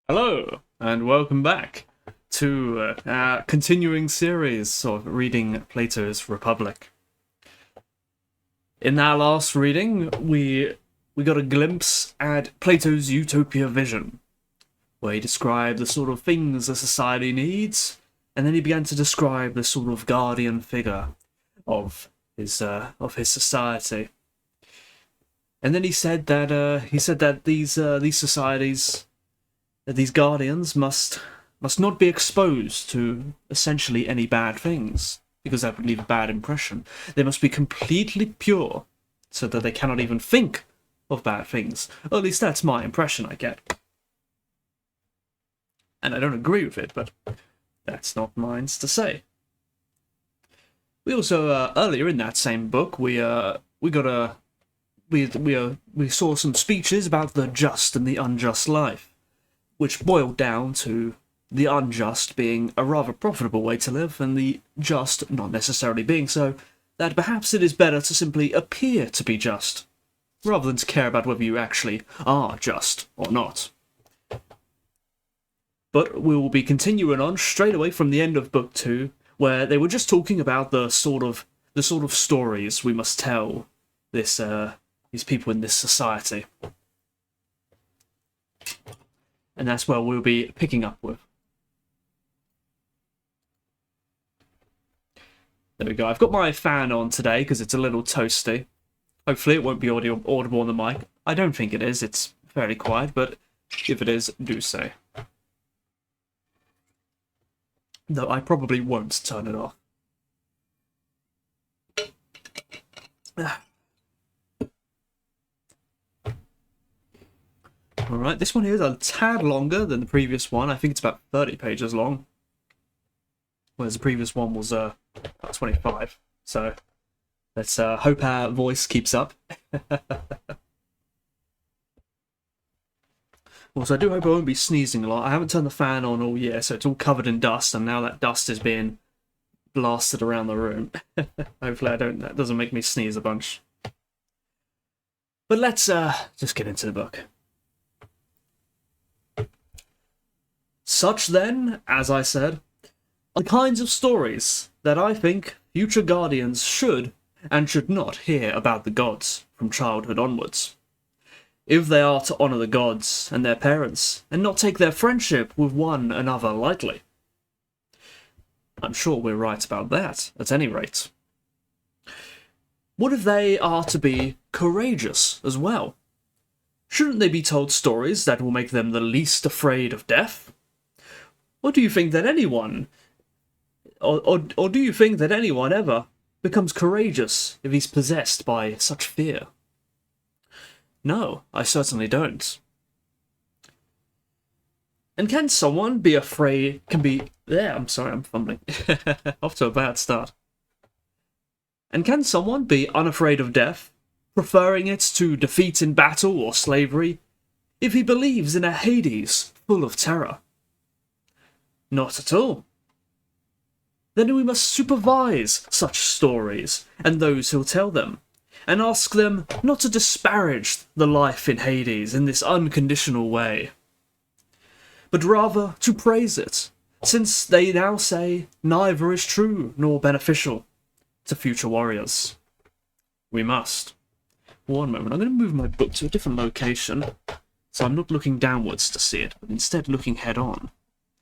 Hello, and welcome back to our continuing series of reading Plato's Republic. In our last reading, we got a glimpse at Plato's utopia vision, where he described the sort of things a society needs, and then he began to describe the sort of guardian figure of his society. And then he said that these societies, that these guardians must not be exposed to essentially any bad things, because that would leave a bad impression. They must be completely pure, so that they cannot even think of bad things. Or at least that's my impression I get. And I don't agree with it, but that's not mine to say. We also earlier in that same book we saw some speeches about the just and the unjust life, which boiled down to the unjust being a rather profitable way to live, and the just not necessarily being so, that perhaps it is better to simply appear to be just, rather than to care about whether you actually are just or not. But we will be continuing on straight away from the end of Book 2, where they were just talking about the sort of stories we must tell these people in this society. And that's where we'll be picking up with. There we go. I've got my fan on today because it's a little toasty. Hopefully it won't be audible on the mic. I don't think it is. It's fairly quiet, but if it is, do say. Though I probably won't turn it off. Alright, this one here is a tad longer than the previous one. I think it's about 30 pages long. Whereas the previous one was about 25. So let's hope our voice keeps up. Also, I do hope I won't be sneezing a lot. I haven't turned the fan on all year, so it's all covered in dust, and now that dust is being blasted around the room. Hopefully that doesn't make me sneeze a bunch. But let's just get into the book. Such then, as I said, are the kinds of stories that I think future guardians should and should not hear about the gods from childhood onwards. If they are to honour the gods and their parents, and not take their friendship with one another lightly. I'm sure we're right about that, at any rate. What if they are to be courageous as well? Shouldn't they be told stories that will make them the least afraid of death? Or do you think that anyone, or do you think that anyone ever becomes courageous if he's possessed by such fear? No, I certainly don't. And can someone be afraid? I'm sorry, I'm fumbling. Off to a bad start. And can someone be unafraid of death, preferring it to defeat in battle or slavery, if he believes in a Hades full of terror? Not at all. Then we must supervise such stories and those who'll tell them, and ask them not to disparage the life in Hades in this unconditional way, but rather to praise it, since they now say neither is true nor beneficial to future warriors. We must. One moment, I'm going to move my book to a different location, so I'm not looking downwards to see it, but instead looking head on.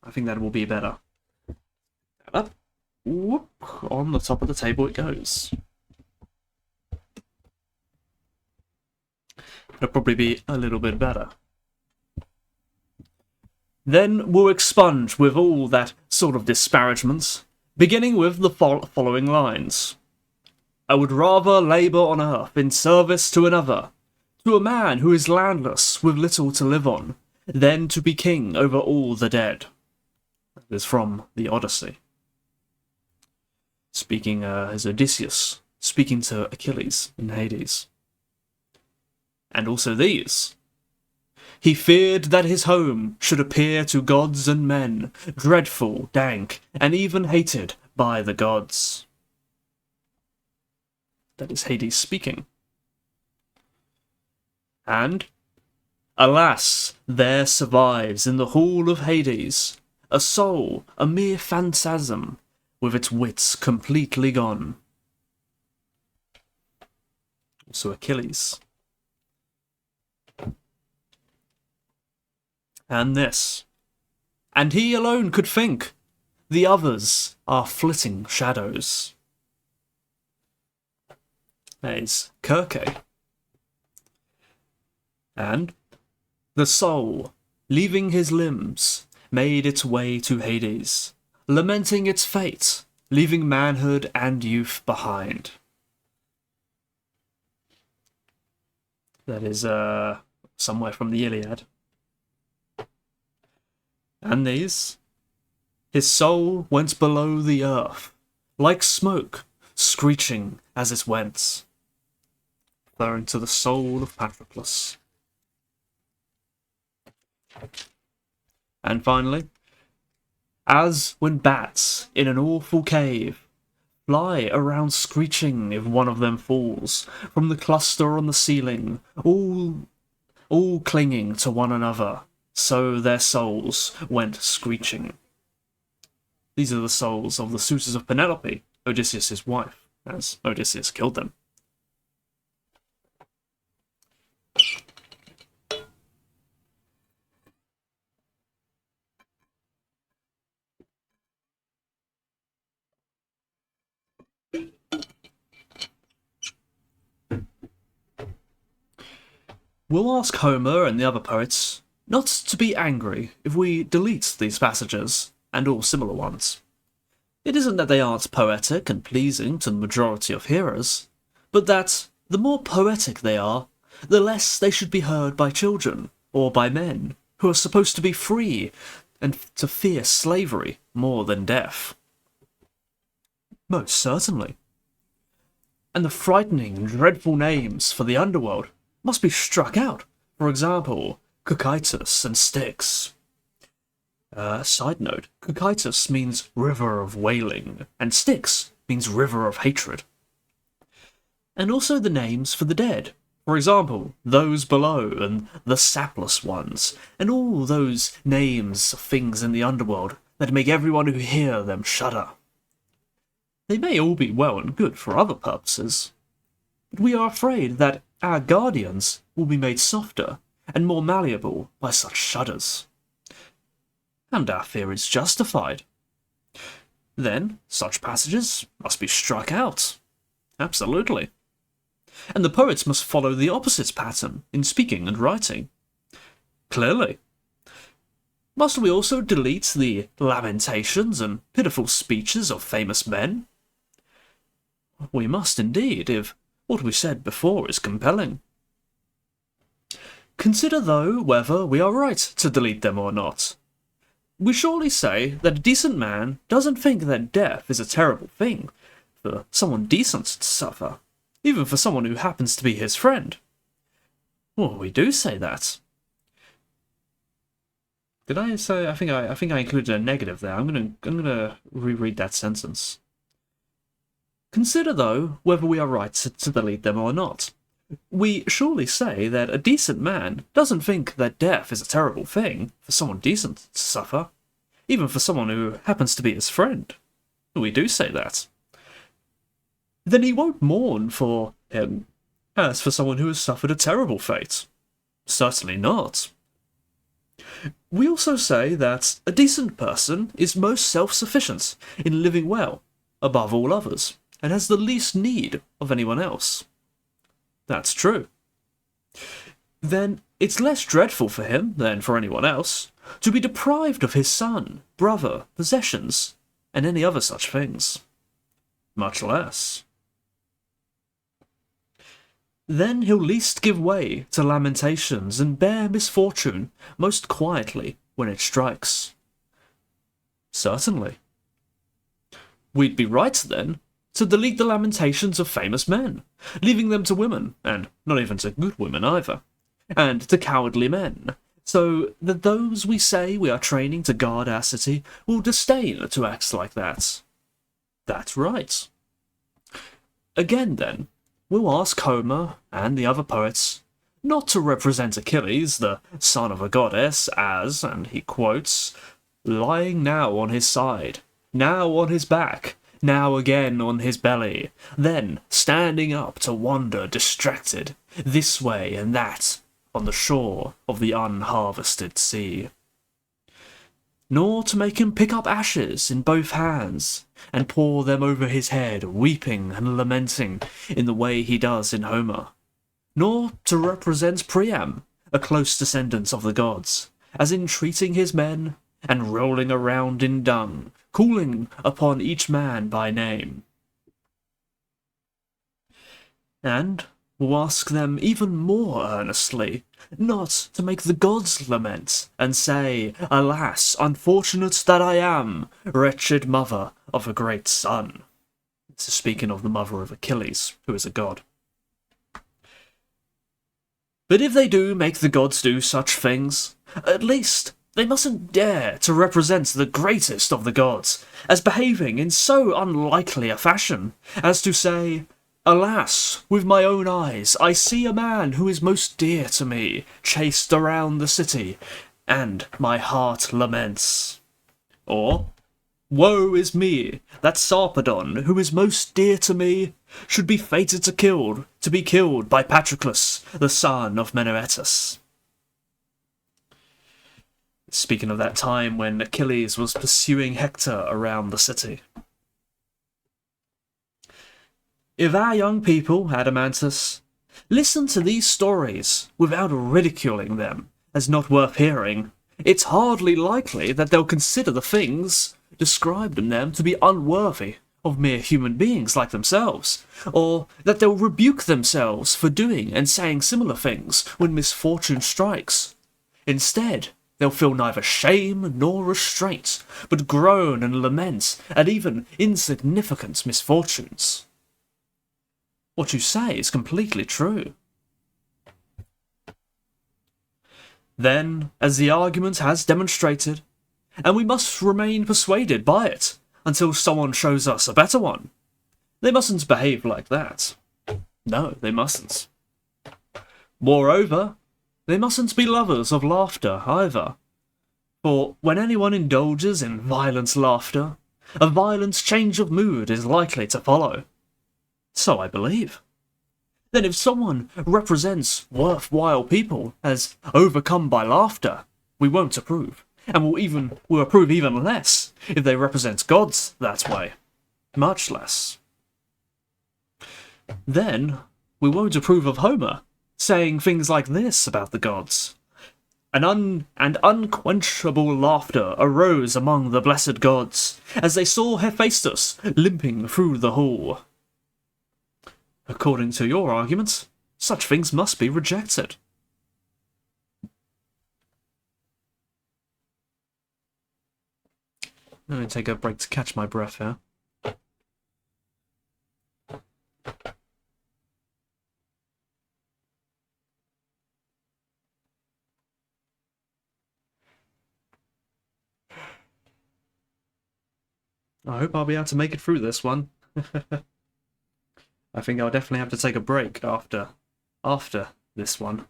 I think that will be better. Up. Whoop. On the top of the table it goes. That'll probably be a little bit better. Then we'll expunge with all that sort of disparagements, beginning with the following lines. I would rather labour on earth in service to another, to a man who is landless with little to live on, than to be king over all the dead. That is from the Odyssey. Speaking as Odysseus, speaking to Achilles in Hades. And also these. He feared that his home should appear to gods and men, dreadful, dank, and even hated by the gods. That is Hades speaking. And Alas, there survives in the hall of Hades a soul, a mere phantasm, with its wits completely gone. Also Achilles. And this. And he alone could think. The others are flitting shadows. That is Kirke. And the soul, leaving his limbs, made its way to Hades, lamenting its fate, leaving manhood and youth behind. That is, somewhere from the Iliad. And these? His soul went below the earth, like smoke, screeching as it went, referring to the soul of Patroclus. And finally, as when bats in an awful cave fly around screeching if one of them falls from the cluster on the ceiling, all clinging to one another, so their souls went screeching. These are the souls of the suitors of Penelope, Odysseus' wife, as Odysseus killed them. We'll ask Homer and the other poets not to be angry if we delete these passages, and all similar ones. It isn't that they aren't poetic and pleasing to the majority of hearers, but that the more poetic they are, the less they should be heard by children, or by men, who are supposed to be free and to fear slavery more than death. Most certainly. And the frightening and dreadful names for the underworld must be struck out. For example, Cocytus and Styx. Side note, Cocytus means river of wailing, and Styx means river of hatred. And also the names for the dead. For example, those below and the sapless ones, and all those names of things in the underworld that make everyone who hear them shudder. They may all be well and good for other purposes, but we are afraid that our guardians will be made softer and more malleable by such shudders. And our fear is justified. Then such passages must be struck out. Absolutely. And the poets must follow the opposite pattern in speaking and writing. Clearly. Must we also delete the lamentations and pitiful speeches of famous men? We must indeed, if what we said before is compelling. Consider, though, whether we are right to delete them or not. We surely say that a decent man doesn't think that death is a terrible thing for someone decent to suffer, even for someone who happens to be his friend. Well, we do say that. Did I say? I think I included a negative there. I'm gonna reread that sentence. Consider, though, whether we are right to delete them or not. We surely say that a decent man doesn't think that death is a terrible thing for someone decent to suffer, even for someone who happens to be his friend. We do say that. Then he won't mourn for him as for someone who has suffered a terrible fate. Certainly not. We also say that a decent person is most self-sufficient in living well, above all others, and has the least need of anyone else. That's true. Then it's less dreadful for him than for anyone else to be deprived of his son, brother, possessions, and any other such things. Much less. Then he'll least give way to lamentations and bear misfortune most quietly when it strikes. Certainly. We'd be right, then, to delete the lamentations of famous men, leaving them to women, and not even to good women either, and to cowardly men, so that those we say we are training to guard our city will disdain to act like that. That's right. Again, then, we'll ask Homer and the other poets not to represent Achilles, the son of a goddess, as, and he quotes, lying now on his side, now on his back, now again on his belly, then standing up to wander distracted, this way and that, on the shore of the unharvested sea. Nor to make him pick up ashes in both hands, and pour them over his head, weeping and lamenting in the way he does in Homer. Nor to represent Priam, a close descendant of the gods, as entreating his men, and rolling around in dung, calling upon each man by name. And will ask them even more earnestly, not to make the gods lament, and say, alas, unfortunate that I am, wretched mother of a great son. This is speaking of the mother of Achilles, who is a god. But if they do make the gods do such things, at least they mustn't dare to represent the greatest of the gods as behaving in so unlikely a fashion as to say, alas, with my own eyes I see a man who is most dear to me chased around the city, and my heart laments. Or, woe is me, that Sarpedon, who is most dear to me, should be fated to be killed by Patroclus, the son of Menœtus. Speaking of that time when Achilles was pursuing Hector around the city. If our young people, Adamantus, listen to these stories without ridiculing them as not worth hearing, it's hardly likely that they'll consider the things described in them to be unworthy of mere human beings like themselves, or that they'll rebuke themselves for doing and saying similar things when misfortune strikes. Instead, they'll feel neither shame nor restraint, but groan and lament at even insignificant misfortunes. What you say is completely true. Then, as the argument has demonstrated, and we must remain persuaded by it until someone shows us a better one, they mustn't behave like that. No, they mustn't. Moreover, they mustn't be lovers of laughter either, for when anyone indulges in violent laughter, a violent change of mood is likely to follow. So I believe. Then if someone represents worthwhile people as overcome by laughter, we won't approve, and will approve even less if they represent gods that way. Much less. Then we won't approve of Homer saying things like this about the gods. An unquenchable laughter arose among the blessed gods as they saw Hephaestus limping through the hall. According to your arguments, such things must be rejected. Let me take a break to catch my breath here. I hope I'll be able to make it through this one. I think I'll definitely have to take a break after this one.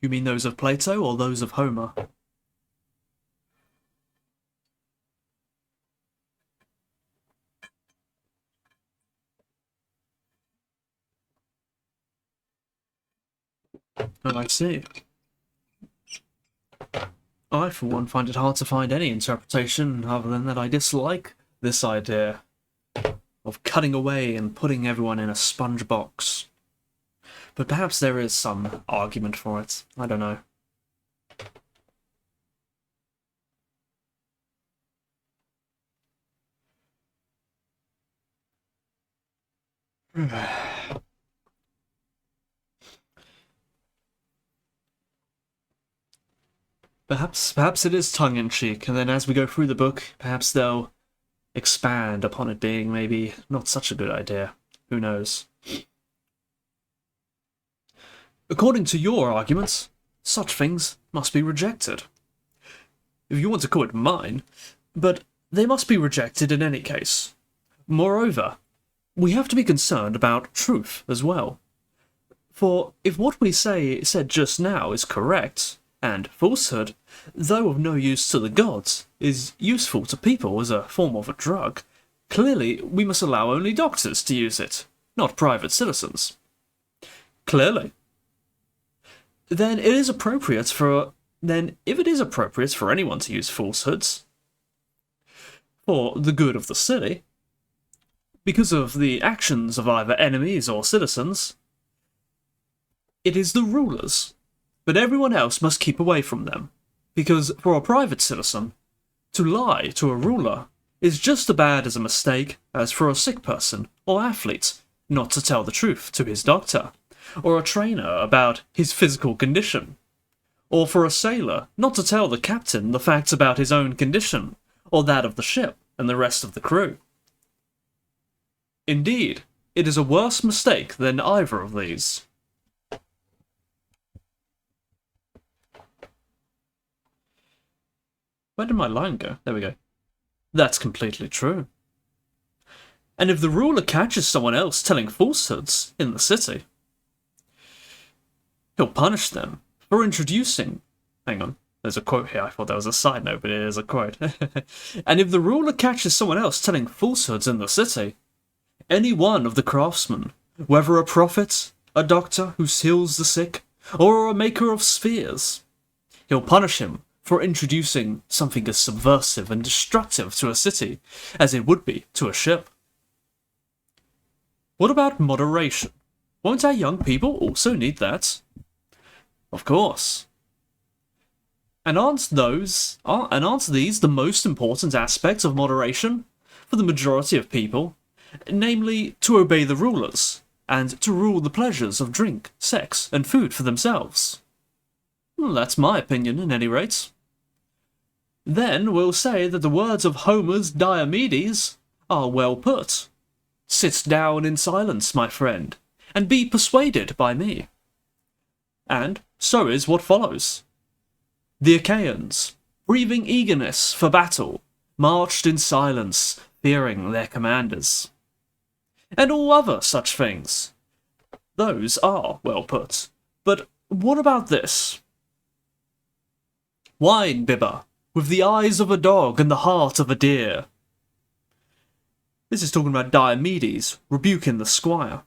You mean those of Plato or those of Homer? Oh, I see. I, for one, find it hard to find any interpretation other than that I dislike this idea of cutting away and putting everyone in a sponge box. But perhaps there is some argument for it. I don't know. Perhaps it is tongue-in-cheek, and then as we go through the book, perhaps they'll expand upon it being maybe not such a good idea. Who knows? According to your arguments, such things must be rejected. if you want to call it mine, but they must be rejected in any case. Moreover, we have to be concerned about truth as well. For if what we said just now is correct, and falsehood, though of no use to the gods, is useful to people as a form of a drug, clearly we must allow only doctors to use it, not private citizens. Clearly. Then if it is appropriate for anyone to use falsehoods for the good of the city, because of the actions of either enemies or citizens, it is the rulers, but everyone else must keep away from them, because for a private citizen, to lie to a ruler is just as bad as a mistake as for a sick person or athlete not to tell the truth to his doctor, or a trainer about his physical condition, or for a sailor not to tell the captain the facts about his own condition, or that of the ship and the rest of the crew. Indeed, it is a worse mistake than either of these. Where did my line go? There we go. That's completely true. And if the ruler catches someone else telling falsehoods in the city, he'll punish them for introducing... Hang on, there's a quote here. I thought that was a side note, but it is a quote. And if the ruler catches someone else telling falsehoods in the city, any one of the craftsmen, whether a prophet, a doctor who heals the sick, or a maker of spheres, he'll punish him for introducing something as subversive and destructive to a city as it would be to a ship. What about moderation? Won't our young people also need that? Of course. And aren't these the most important aspects of moderation for the majority of people? Namely, to obey the rulers, and to rule the pleasures of drink, sex, and food for themselves. Well, that's my opinion, at any rate. Then we'll say that the words of Homer's Diomedes are well put. Sit down in silence, my friend, and be persuaded by me. And so is what follows. The Achaeans, breathing eagerness for battle, marched in silence, fearing their commanders. And all other such things. Those are well put. But what about this? Wine bibber, with the eyes of a dog and the heart of a deer. This is talking about Diomedes rebuking the squire.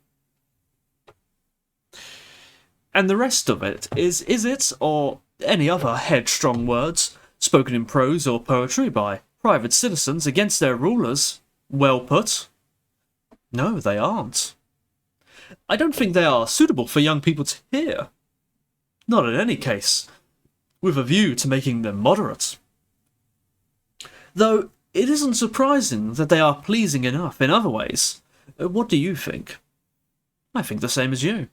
And the rest of it is it, or any other headstrong words, spoken in prose or poetry by private citizens against their rulers, well put? No, they aren't. I don't think they are suitable for young people to hear. Not in any case, with a view to making them moderate. Though it isn't surprising that they are pleasing enough in other ways. What do you think? I think the same as you.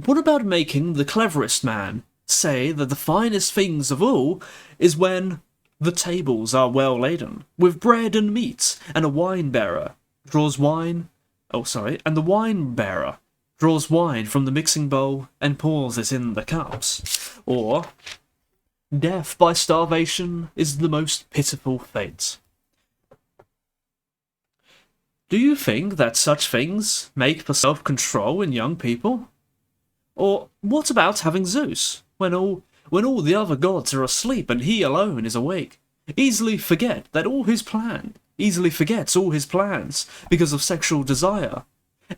What about making the cleverest man say that the finest things of all is when the tables are well laden with bread and meat, and a wine-bearer draws wine... and the wine-bearer draws wine from the mixing bowl and pours it in the cups. Or, death by starvation is the most pitiful fate. Do you think that such things make for self-control in young people? Or what about having Zeus, when all the other gods are asleep and he alone is awake, easily forgets all his plans because of sexual desire,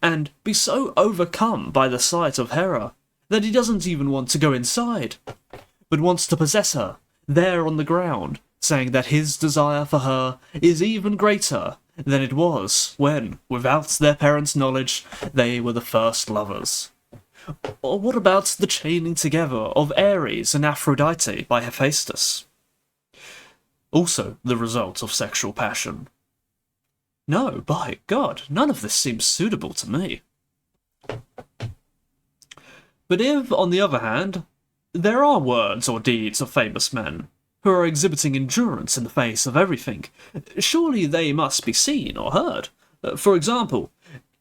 and be so overcome by the sight of Hera that he doesn't even want to go inside, but wants to possess her there on the ground, saying that his desire for her is even greater than it was when, without their parents' knowledge, they were the first lovers. Or what about the chaining together of Ares and Aphrodite by Hephaestus? Also the result of sexual passion. No, by God, none of this seems suitable to me. But if, on the other hand, there are words or deeds of famous men who are exhibiting endurance in the face of everything, surely they must be seen or heard. For example,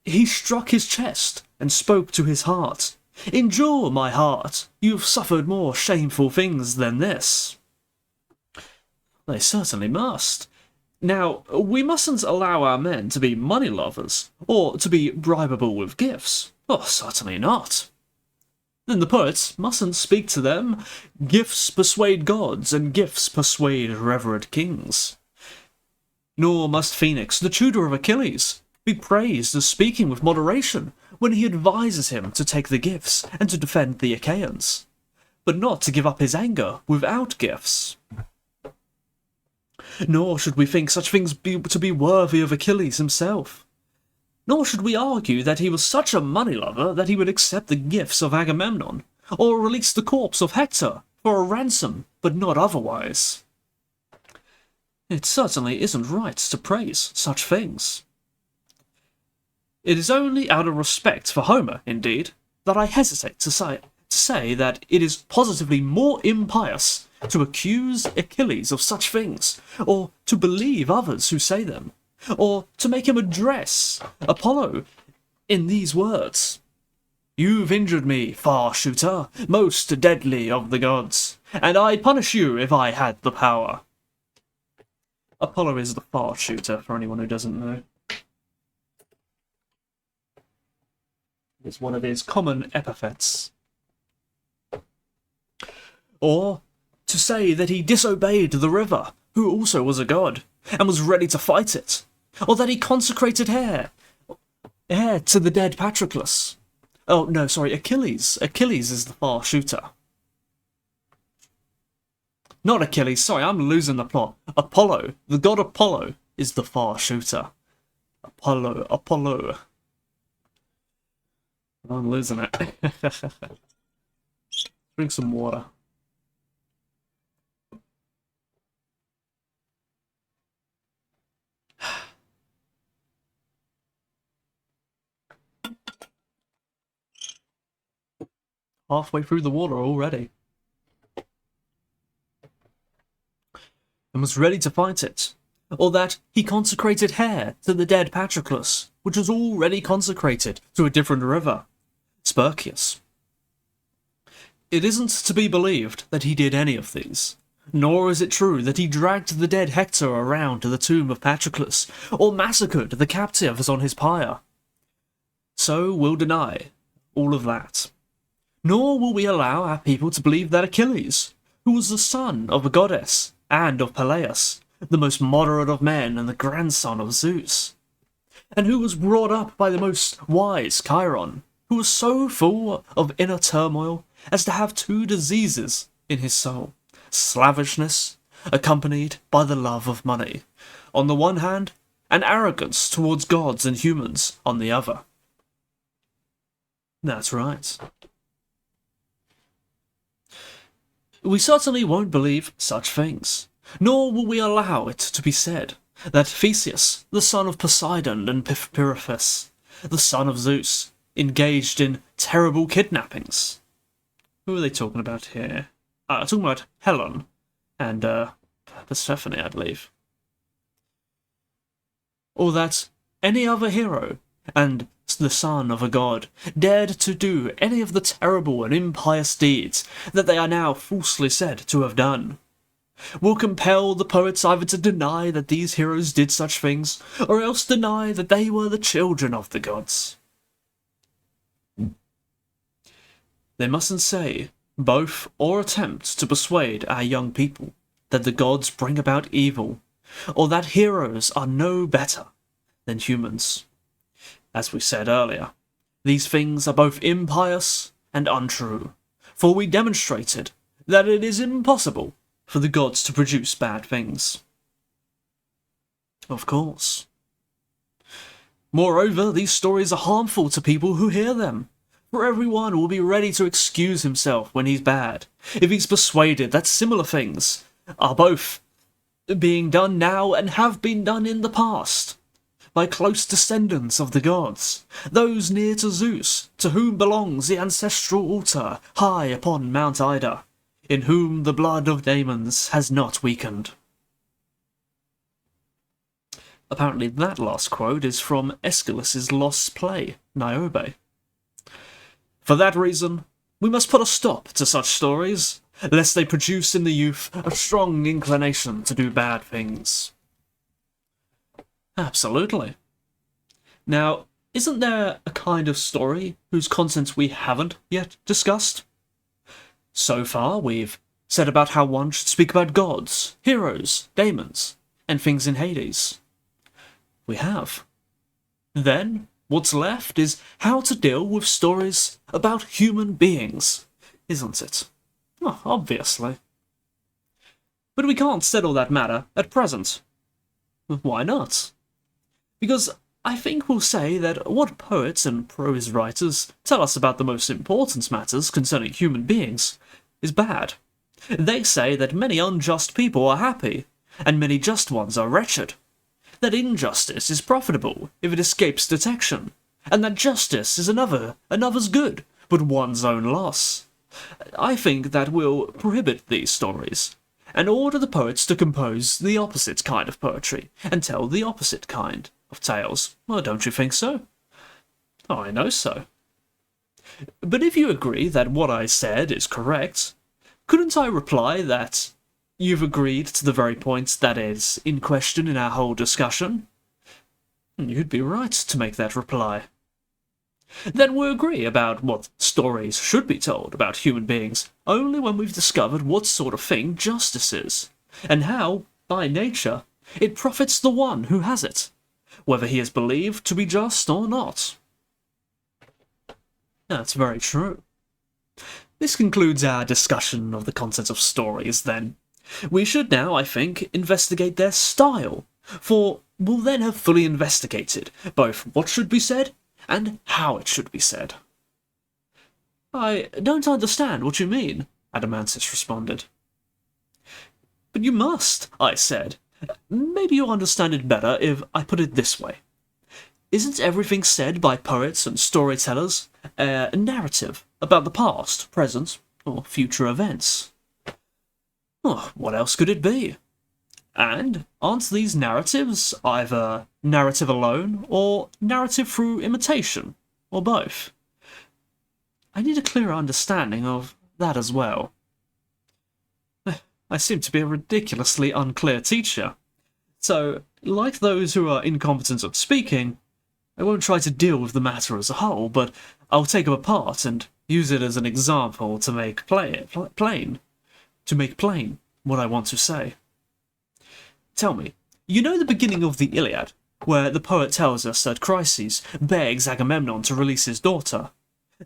he struck his chest and spoke to his heart. Endure, my heart, you've suffered more shameful things than this. They certainly must. Now, we mustn't allow our men to be money lovers, or to be bribable with gifts. Oh, certainly not. Then the poets mustn't speak to them. Gifts persuade gods, and gifts persuade revered kings. Nor must Phoenix, the tutor of Achilles, be praised as speaking with moderation when he advises him to take the gifts and to defend the Achaeans, but not to give up his anger without gifts. Nor should we think such things to be worthy of Achilles himself. Nor should we argue that he was such a money lover that he would accept the gifts of Agamemnon, or release the corpse of Hector for a ransom, but not otherwise. It certainly isn't right to praise such things. It is only out of respect for Homer, indeed, that I hesitate to say that it is positively more impious to accuse Achilles of such things, or to believe others who say them, or to make him address Apollo in these words: "You've injured me, far shooter, most deadly of the gods, and I'd punish you if I had the power." Apollo is the far shooter, for anyone who doesn't know. It's one of his common epithets. Or to say that he disobeyed the river, who also was a god, and was ready to fight it. Or that he consecrated heir to the dead Patroclus. Oh, no, sorry, Achilles. Achilles is the far shooter. Not Achilles, sorry, I'm losing the plot. Apollo, the god Apollo, is the far shooter. Apollo. I'm losing it. Drink some water. Halfway through the water already. And was ready to fight it. Or that he consecrated hair to the dead Patroclus, which was already consecrated to a different river, Spercheius. It isn't to be believed that he did any of these, nor is it true that he dragged the dead Hector around to the tomb of Patroclus, or massacred the captives on his pyre. So we'll deny all of that. Nor will we allow our people to believe that Achilles, who was the son of a goddess and of Peleus, the most moderate of men and the grandson of Zeus, and who was brought up by the most wise Chiron, who was so full of inner turmoil as to have two diseases in his soul: slavishness, accompanied by the love of money, on the one hand, and arrogance towards gods and humans on the other. That's right. We certainly won't believe such things, nor will we allow it to be said that Theseus, the son of Poseidon and Periphas, the son of Zeus, engaged in terrible kidnappings. Who are they talking about here? Talking about Helen and Persephone, I believe. Or that any other hero, and the son of a god, dared to do any of the terrible and impious deeds that they are now falsely said to have done, will compel the poets either to deny that these heroes did such things, or else deny that they were the children of the gods. They mustn't say both or attempt to persuade our young people that the gods bring about evil, or that heroes are no better than humans. As we said earlier, these things are both impious and untrue, for we demonstrated that it is impossible for the gods to produce bad things. Of course. Moreover, these stories are harmful to people who hear them, for everyone will be ready to excuse himself when he's bad, if he's persuaded that similar things are both being done now and have been done in the past, by close descendants of the gods, those near to Zeus, to whom belongs the ancestral altar high upon Mount Ida, in whom the blood of daemons has not weakened. Apparently that last quote is from Aeschylus's lost play, Niobe. For that reason, we must put a stop to such stories, lest they produce in the youth a strong inclination to do bad things. Absolutely. Now, isn't there a kind of story whose contents we haven't yet discussed? So far, we've said about how one should speak about gods, heroes, daemons, and things in Hades. We have. Then, what's left is how to deal with stories about human beings, isn't it? Oh, obviously. But we can't settle that matter at present. Why not? Because I think we'll say that what poets and prose writers tell us about the most important matters concerning human beings is bad. They say that many unjust people are happy, and many just ones are wretched. That injustice is profitable if it escapes detection, and that justice is another's good, but one's own loss. I think that we'll prohibit these stories, and order the poets to compose the opposite kind of poetry, and tell the opposite kind of tales. Well, don't you think so? Oh, I know so. But if you agree that what I said is correct, couldn't I reply that you've agreed to the very point that is in question in our whole discussion? You'd be right to make that reply. Then we agree about what stories should be told about human beings only when we've discovered what sort of thing justice is, and how, by nature, it profits the one who has it, whether he is believed to be just or not. That's very true. This concludes our discussion of the content of stories, then. We should now, I think, investigate their style, for we'll then have fully investigated both what should be said and how it should be said. I don't understand what you mean, Adamantis responded. But you must, I said. Maybe you'll understand it better if I put it this way. Isn't everything said by poets and storytellers a narrative about the past, present, or future events? Oh, what else could it be? And aren't these narratives either narrative alone, or narrative through imitation, or both? I need a clearer understanding of that as well. I seem to be a ridiculously unclear teacher. So, like those who are incompetent at speaking, I won't try to deal with the matter as a whole, but I'll take it apart and use it as an example to make plain what I want to say. Tell me, you know the beginning of the Iliad, where the poet tells us that Chryses begs Agamemnon to release his daughter,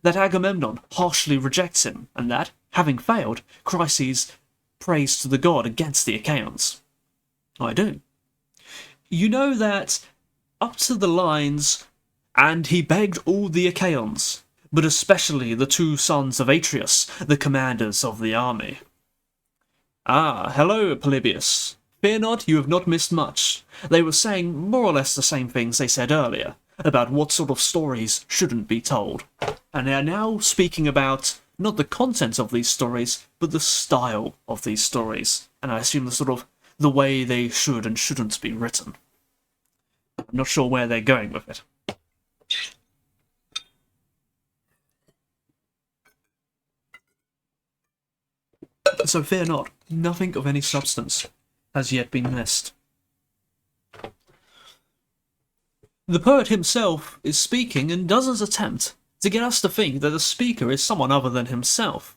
that Agamemnon harshly rejects him, and that, having failed, Chryses prays to the god against the Achaeans? I do. You know that up to the lines, and he begged all the Achaeans, but especially the two sons of Atreus, the commanders of the army. Ah, hello, Polybius. Fear not, you have not missed much. They were saying more or less the same things they said earlier, about what sort of stories shouldn't be told. And they are now speaking about not the content of these stories, but the style of these stories. And I assume the way they should and shouldn't be written. I'm not sure where they're going with it. So fear not, nothing of any substance has yet been missed. The poet himself is speaking and doesn't attempt to get us to think that the speaker is someone other than himself.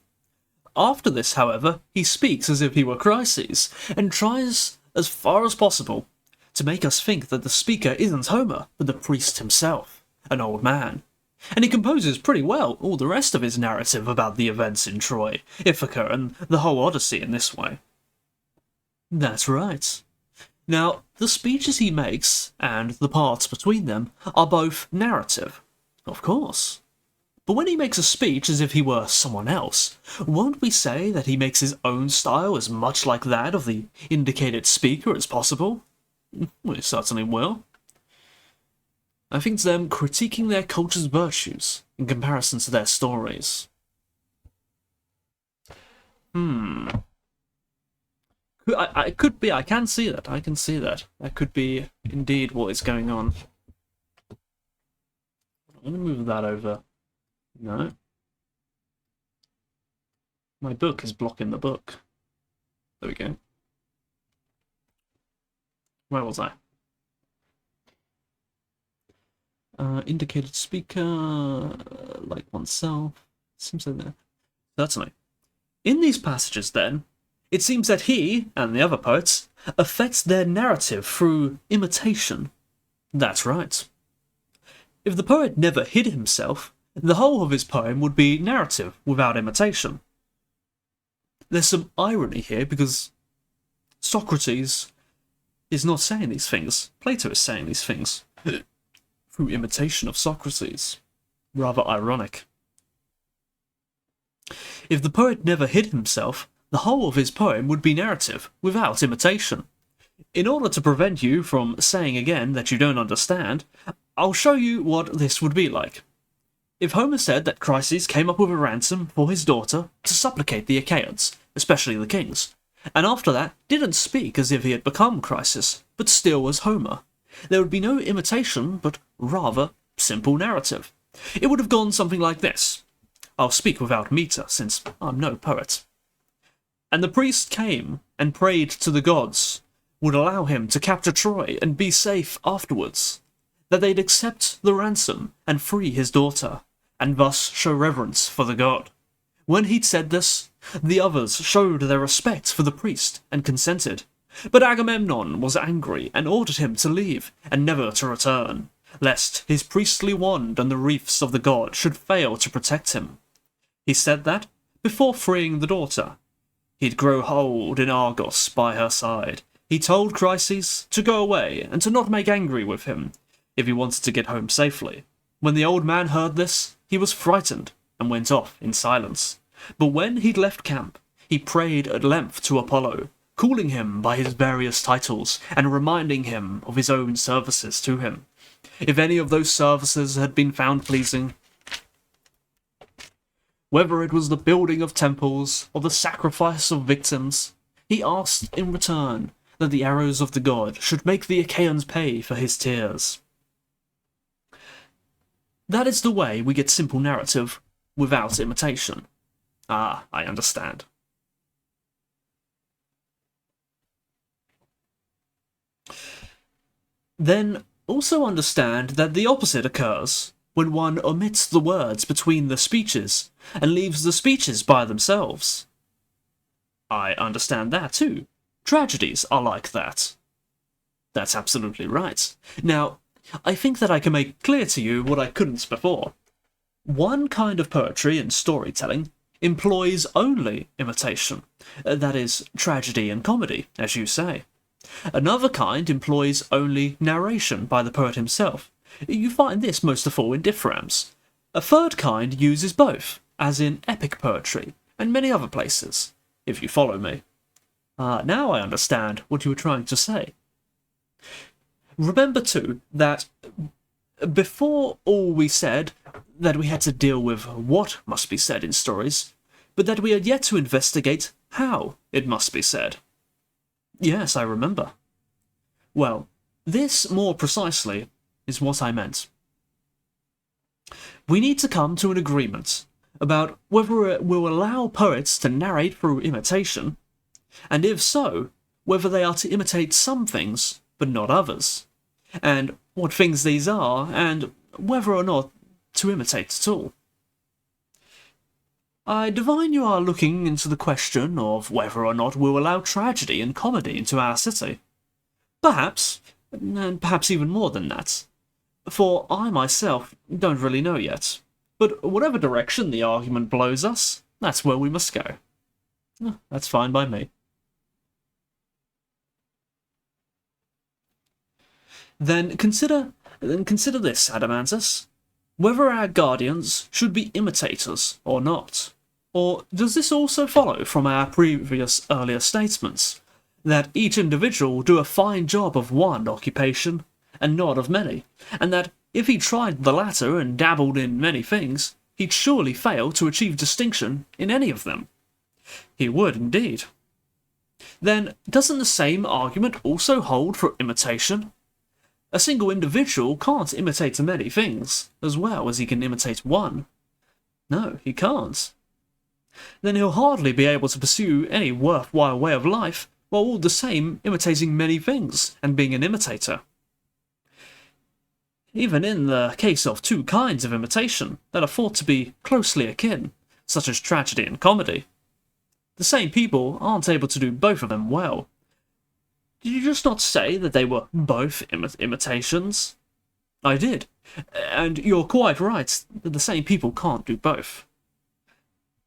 After this, however, he speaks as if he were Chryses, and tries, as far as possible, to make us think that the speaker isn't Homer, but the priest himself, an old man. And he composes pretty well all the rest of his narrative about the events in Troy, Ithaca, and the whole Odyssey in this way. That's right. Now, the speeches he makes, and the parts between them, are both narrative, of course. But when he makes a speech as if he were someone else, won't we say that he makes his own style as much like that of the indicated speaker as possible? We certainly will. I think it's them critiquing their culture's virtues in comparison to their stories. It could be, I can see that. That could be indeed what is going on. I'm going to move that over. No. My book is blocking the book. There we go. Where was I? Indicated speaker, like oneself. Seems like that. Certainly. In these passages, then, it seems that he, and the other poets, affect their narrative through imitation. That's right. If the poet never hid himself, the whole of his poem would be narrative without imitation. There's some irony here because Socrates is not saying these things. Plato is saying these things through imitation of Socrates. Rather ironic. If the poet never hid himself, the whole of his poem would be narrative without imitation. In order to prevent you from saying again that you don't understand, I'll show you what this would be like. If Homer said that Chryses came up with a ransom for his daughter to supplicate the Achaeans, especially the kings, and after that didn't speak as if he had become Chryses, but still was Homer, there would be no imitation, but rather simple narrative. It would have gone something like this. I'll speak without meter, since I'm no poet. And the priest came and prayed to the gods, would allow him to capture Troy and be safe afterwards, that they'd accept the ransom and free his daughter, and thus show reverence for the god. When he'd said this, the others showed their respect for the priest and consented. But Agamemnon was angry and ordered him to leave and never to return, lest his priestly wand and the wreaths of the god should fail to protect him. He said that, before freeing the daughter, he'd grow old in Argos by her side. He told Chryses to go away and to not make angry with him, if he wanted to get home safely. When the old man heard this, he was frightened and went off in silence. But when he'd left camp, he prayed at length to Apollo, calling him by his various titles and reminding him of his own services to him. If any of those services had been found pleasing, whether it was the building of temples or the sacrifice of victims, he asked in return that the arrows of the god should make the Achaeans pay for his tears. That is the way we get simple narrative without imitation. Ah, I understand. Then also understand that the opposite occurs when one omits the words between the speeches and leaves the speeches by themselves. I understand that too. Tragedies are like that. That's absolutely right. Now, I think that I can make clear to you what I couldn't before. One kind of poetry and storytelling employs only imitation, that is, tragedy and comedy, as you say. Another kind employs only narration by the poet himself. You find this most of all in dithyrambs. A third kind uses both, as in epic poetry, and many other places, if you follow me. Now I understand what you were trying to say. Remember too that before all we said that we had to deal with what must be said in stories, but that we had yet to investigate how it must be said. Yes, I remember. Well, this more precisely is what I meant. We need to come to an agreement about whether we'll allow poets to narrate through imitation, and if so, whether they are to imitate some things but not others, and what things these are, and whether or not to imitate at all. I divine you are looking into the question of whether or not we'll allow tragedy and comedy into our city. Perhaps, and perhaps even more than that, for I myself don't really know yet. But whatever direction the argument blows us, that's where we must go. That's fine by me. Then consider this, Adamantus. Whether our guardians should be imitators or not. Or does this also follow from our previous earlier statements, that each individual do a fine job of one occupation, and not of many, and that if he tried the latter and dabbled in many things, he'd surely fail to achieve distinction in any of them? He would indeed. Then doesn't the same argument also hold for imitation? A single individual can't imitate many things, as well as he can imitate one. No, he can't. then he'll hardly be able to pursue any worthwhile way of life while all the same imitating many things and being an imitator. Even in the case of two kinds of imitation that are thought to be closely akin, such as tragedy and comedy, the same people aren't able to do both of them well. Did you just not say that they were both imitations? I did, and you're quite right that the same people can't do both.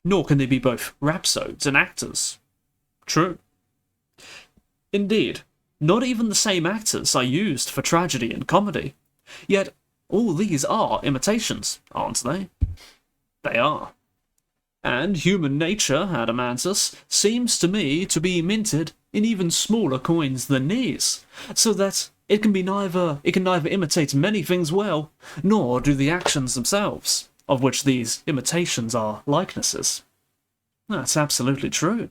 Nor can they be both rhapsodes and actors. True. Indeed, not even the same actors are used for tragedy and comedy. Yet, all these are imitations, aren't they? They are. And human nature, Adamantus, seems to me to be minted in even smaller coins than these, so that it can neither imitate many things well, nor do the actions themselves, of which these imitations are likenesses. That's absolutely true.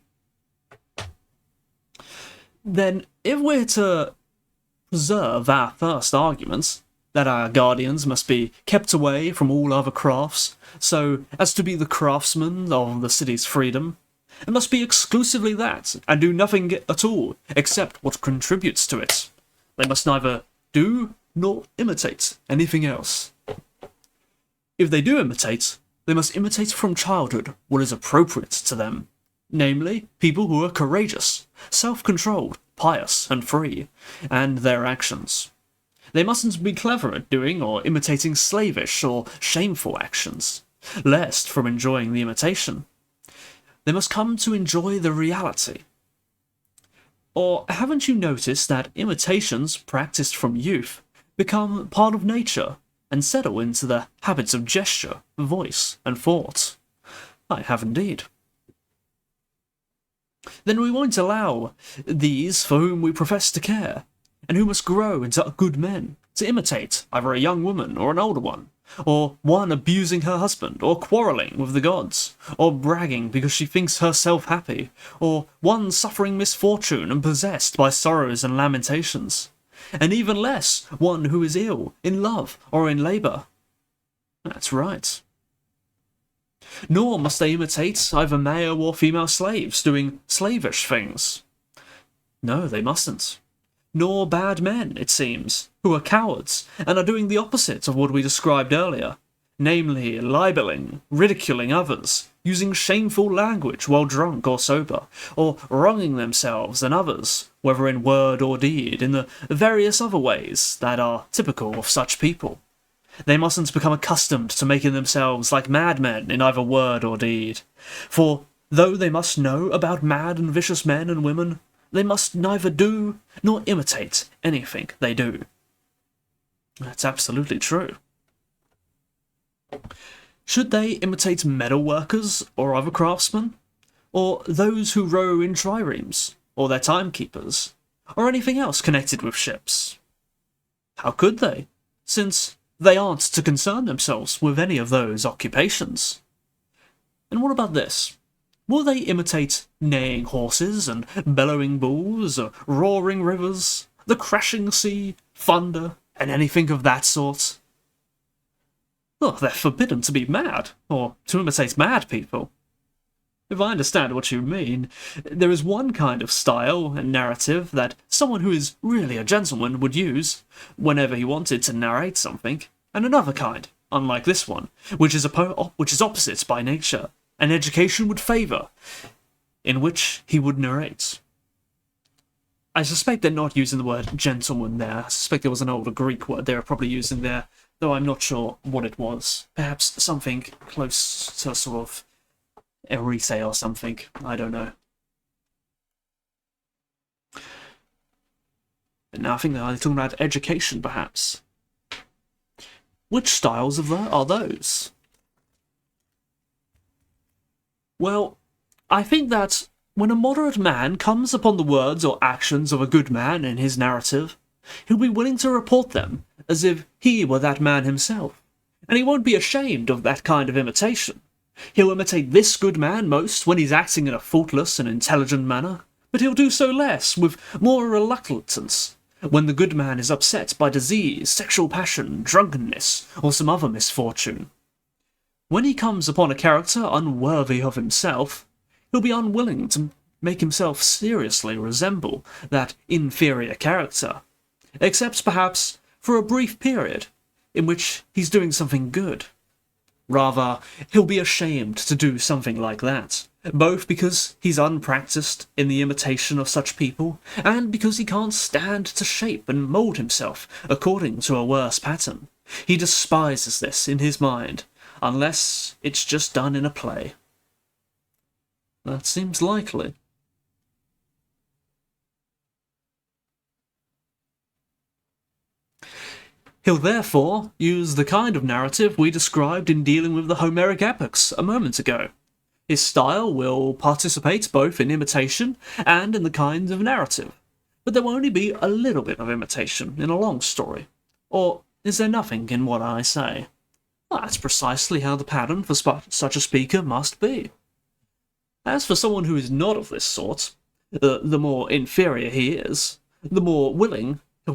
Then, if we're to preserve our first argument, that our guardians must be kept away from all other crafts, so as to be the craftsmen of the city's freedom, it must be exclusively that, and do nothing at all except what contributes to it. They must neither do nor imitate anything else. If they do imitate, they must imitate from childhood what is appropriate to them, namely, people who are courageous, self-controlled, pious, and free, and their actions. They mustn't be clever at doing or imitating slavish or shameful actions, lest from enjoying the imitation. They must come to enjoy the reality. Or haven't you noticed that imitations practiced from youth become part of nature and settle into the habits of gesture, voice, and thought? I have indeed. Then we won't allow these for whom we profess to care, and who must grow into good men, to imitate either a young woman or an older one, or one abusing her husband, or quarrelling with the gods, or bragging because she thinks herself happy, or one suffering misfortune and possessed by sorrows and lamentations, and even less one who is ill, in love, or in labour. That's right. Nor must they imitate either male or female slaves doing slavish things. No, they mustn't. Nor bad men, it seems, who are cowards, and are doing the opposite of what we described earlier, namely libeling, ridiculing others, using shameful language while drunk or sober, or wronging themselves and others, whether in word or deed, in the various other ways that are typical of such people. They mustn't become accustomed to making themselves like madmen in either word or deed, for though they must know about mad and vicious men and women, they must neither do nor imitate anything they do. That's absolutely true. Should they imitate metal workers or other craftsmen? Or those who row in triremes, or their timekeepers, or anything else connected with ships? How could they, since they aren't to concern themselves with any of those occupations? And what about this? Will they imitate neighing horses and bellowing bulls, or roaring rivers, the crashing sea, thunder, and anything of that sort? Oh, they're forbidden to be mad, or to imitate mad people. If I understand what you mean, there is one kind of style and narrative that someone who is really a gentleman would use whenever he wanted to narrate something, and another kind, unlike this one, which is opposite by nature, and education would favour, in which he would narrate. I suspect they're not using the word gentleman there. I suspect there was an older Greek word they were probably using there, though I'm not sure what it was. Perhaps something close to sort of erete or something. I don't know. But now I think they're talking about education, perhaps. Which styles of that are those? Well, I think that when a moderate man comes upon the words or actions of a good man in his narrative, he'll be willing to report them as if he were that man himself, and he won't be ashamed of that kind of imitation. He'll imitate this good man most when he's acting in a faultless and intelligent manner, but he'll do so less, with more reluctance, when the good man is upset by disease, sexual passion, drunkenness, or some other misfortune. When he comes upon a character unworthy of himself, he'll be unwilling to make himself seriously resemble that inferior character, except perhaps for a brief period in which he's doing something good. Rather, he'll be ashamed to do something like that, both because he's unpracticed in the imitation of such people, and because he can't stand to shape and mould himself according to a worse pattern. He despises this in his mind, unless it's just done in a play. That seems likely. He'll therefore use the kind of narrative we described in dealing with the Homeric epics a moment ago. His style will participate both in imitation and in the kind of narrative, but there will only be a little bit of imitation in a long story. Or is there nothing in what I say? Well, that's precisely how the pattern for such a speaker must be. As for someone who is not of this sort, the more inferior he is, the more willing he'll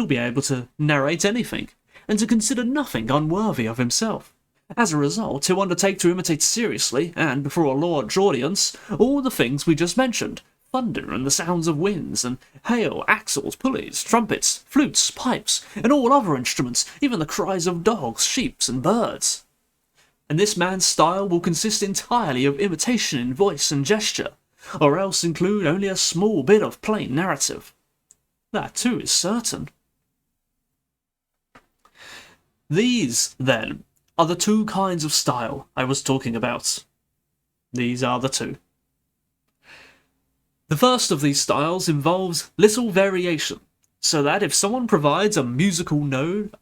be able to narrate anything, and to consider nothing unworthy of himself. As a result, he'll undertake to imitate seriously, and before a large audience, all the things we just mentioned: thunder and the sounds of winds, and hail, axles, pulleys, trumpets, flutes, pipes, and all other instruments, even the cries of dogs, sheep, and birds. And this man's style will consist entirely of imitation in voice and gesture, or else include only a small bit of plain narrative. That too is certain. These, then, are the two kinds of style I was talking about. These are the two. The first of these styles involves little variation, so that if someone provides a musical mode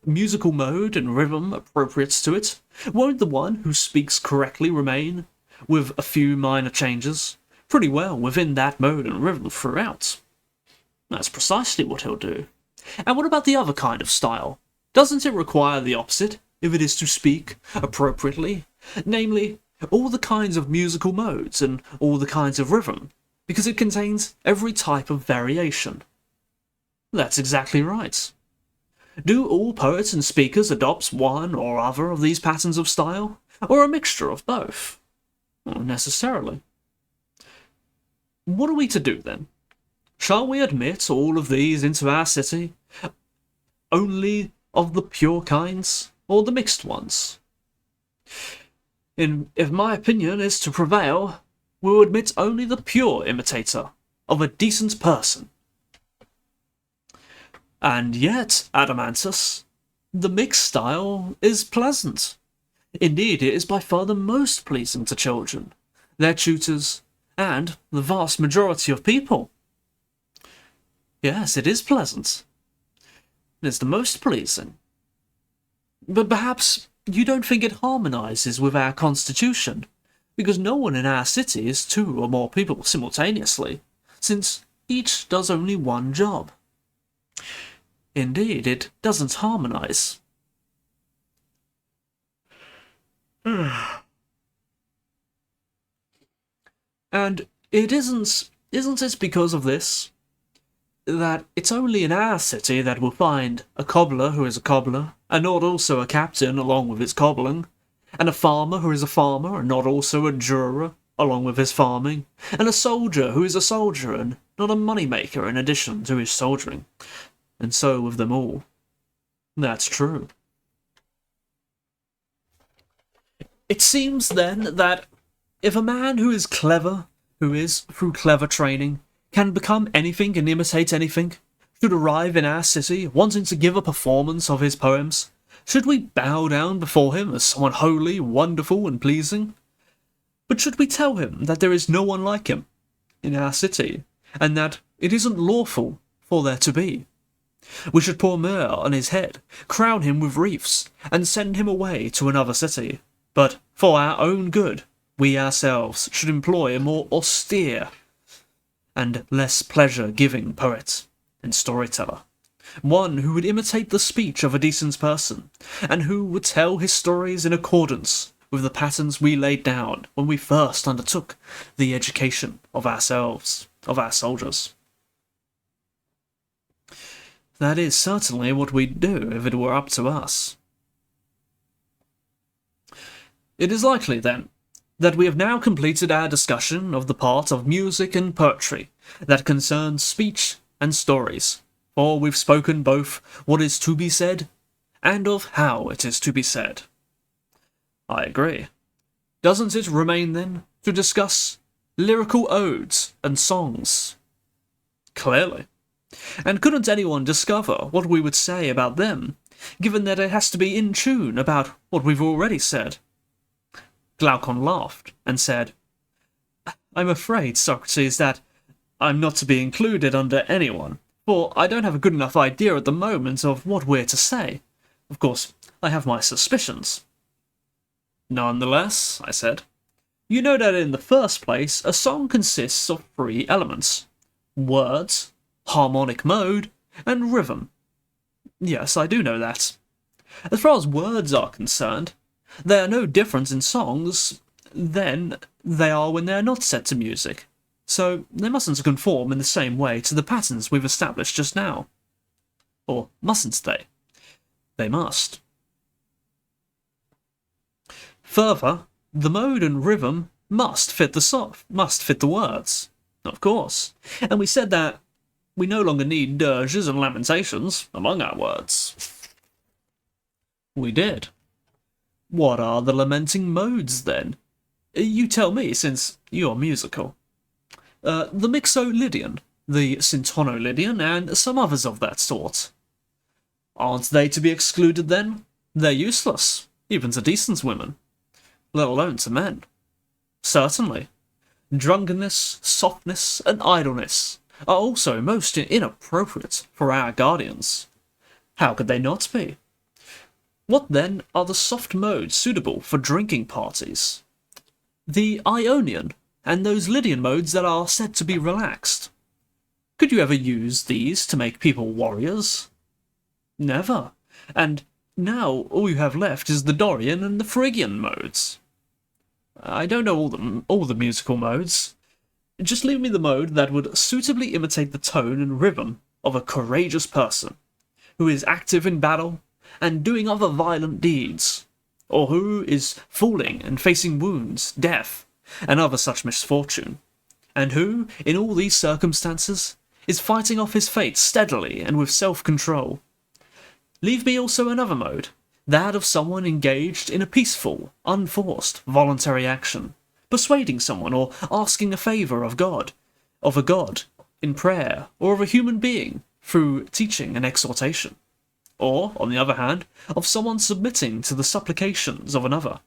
and rhythm appropriate to it, won't the one who speaks correctly remain, with a few minor changes, pretty well within that mode and rhythm throughout? That's precisely what he'll do. And what about the other kind of style? Doesn't it require the opposite, if it is to speak appropriately? Namely, all the kinds of musical modes and all the kinds of rhythm, because it contains every type of variation. That's exactly right. Do all poets and speakers adopt one or other of these patterns of style, or a mixture of both? Not necessarily. What are we to do then? Shall we admit all of these into our city? Only of the pure kinds, or the mixed ones? If my opinion is to prevail, we will admit only the pure imitator of a decent person. And yet, Adamantus, the mixed style is pleasant. Indeed, it is by far the most pleasing to children, their tutors, and the vast majority of people. Yes, it is pleasant. It is the most pleasing. But perhaps you don't think it harmonizes with our constitution, because no one in our city is two or more people simultaneously, since each does only one job. Indeed, it doesn't harmonize. And isn't it because of this that it's only in our city that we'll find a cobbler who is a cobbler, and not also a captain along with his cobbling, and a farmer who is a farmer, and not also a juror along with his farming, and a soldier who is a soldier, and not a money-maker in addition to his soldiering, and so with them all. That's true. It seems then that if a man who is clever, who is, through clever training, can become anything and imitate anything, should arrive in our city wanting to give a performance of his poems, should we bow down before him as someone holy, wonderful, and pleasing? But should we tell him that there is no one like him in our city, and that it isn't lawful for there to be? We should pour myrrh on his head, crown him with wreaths, and send him away to another city. But for our own good, we ourselves should employ a more austere and less pleasure-giving poet and storyteller, one who would imitate the speech of a decent person, and who would tell his stories in accordance with the patterns we laid down when we first undertook the education of ourselves, of our soldiers. That is certainly what we'd do if it were up to us. It is likely, then, that we have now completed our discussion of the part of music and poetry that concerns speech and stories, for we've spoken both what is to be said and of how it is to be said. I agree. Doesn't it remain, then, to discuss lyrical odes and songs? Clearly. And couldn't anyone discover what we would say about them, given that it has to be in tune about what we've already said? Glaucon laughed and said, I'm afraid, Socrates, that I'm not to be included under anyone, for I don't have a good enough idea at the moment of what we're to say. Of course, I have my suspicions. Nonetheless, I said, you know that in the first place, a song consists of three elements: words, harmonic mode, and rhythm. Yes, I do know that. As far as words are concerned, they are no different in songs than they are when they are not set to music, so they mustn't conform in the same way to the patterns we've established just now. Or mustn't they? They must. Further, the mode and rhythm must fit the words, of course, and we said that we no longer need dirges and lamentations among our words. We did. What are the lamenting modes, then? You tell me, since you're musical. The Mixolydian, the Syntonolydian, and some others of that sort. Aren't they to be excluded, then? They're useless, even to decent women, let alone to men. Certainly. Drunkenness, softness, and idleness are also most inappropriate for our guardians. How could they not be? What then are the soft modes suitable for drinking parties? The Ionian, and those Lydian modes that are said to be relaxed. Could you ever use these to make people warriors? Never. And now all you have left is the Dorian and the Phrygian modes. I don't know all the musical modes. Just leave me the mode that would suitably imitate the tone and rhythm of a courageous person, who is active in battle and doing other violent deeds, or who is falling and facing wounds, death, and other such misfortune, and who, in all these circumstances, is fighting off his fate steadily and with self-control. Leave me also another mode, that of someone engaged in a peaceful, unforced, voluntary action, persuading someone or asking a favour of a god, in prayer, or of a human being, through teaching and exhortation. Or, on the other hand, of someone submitting to the supplications of another,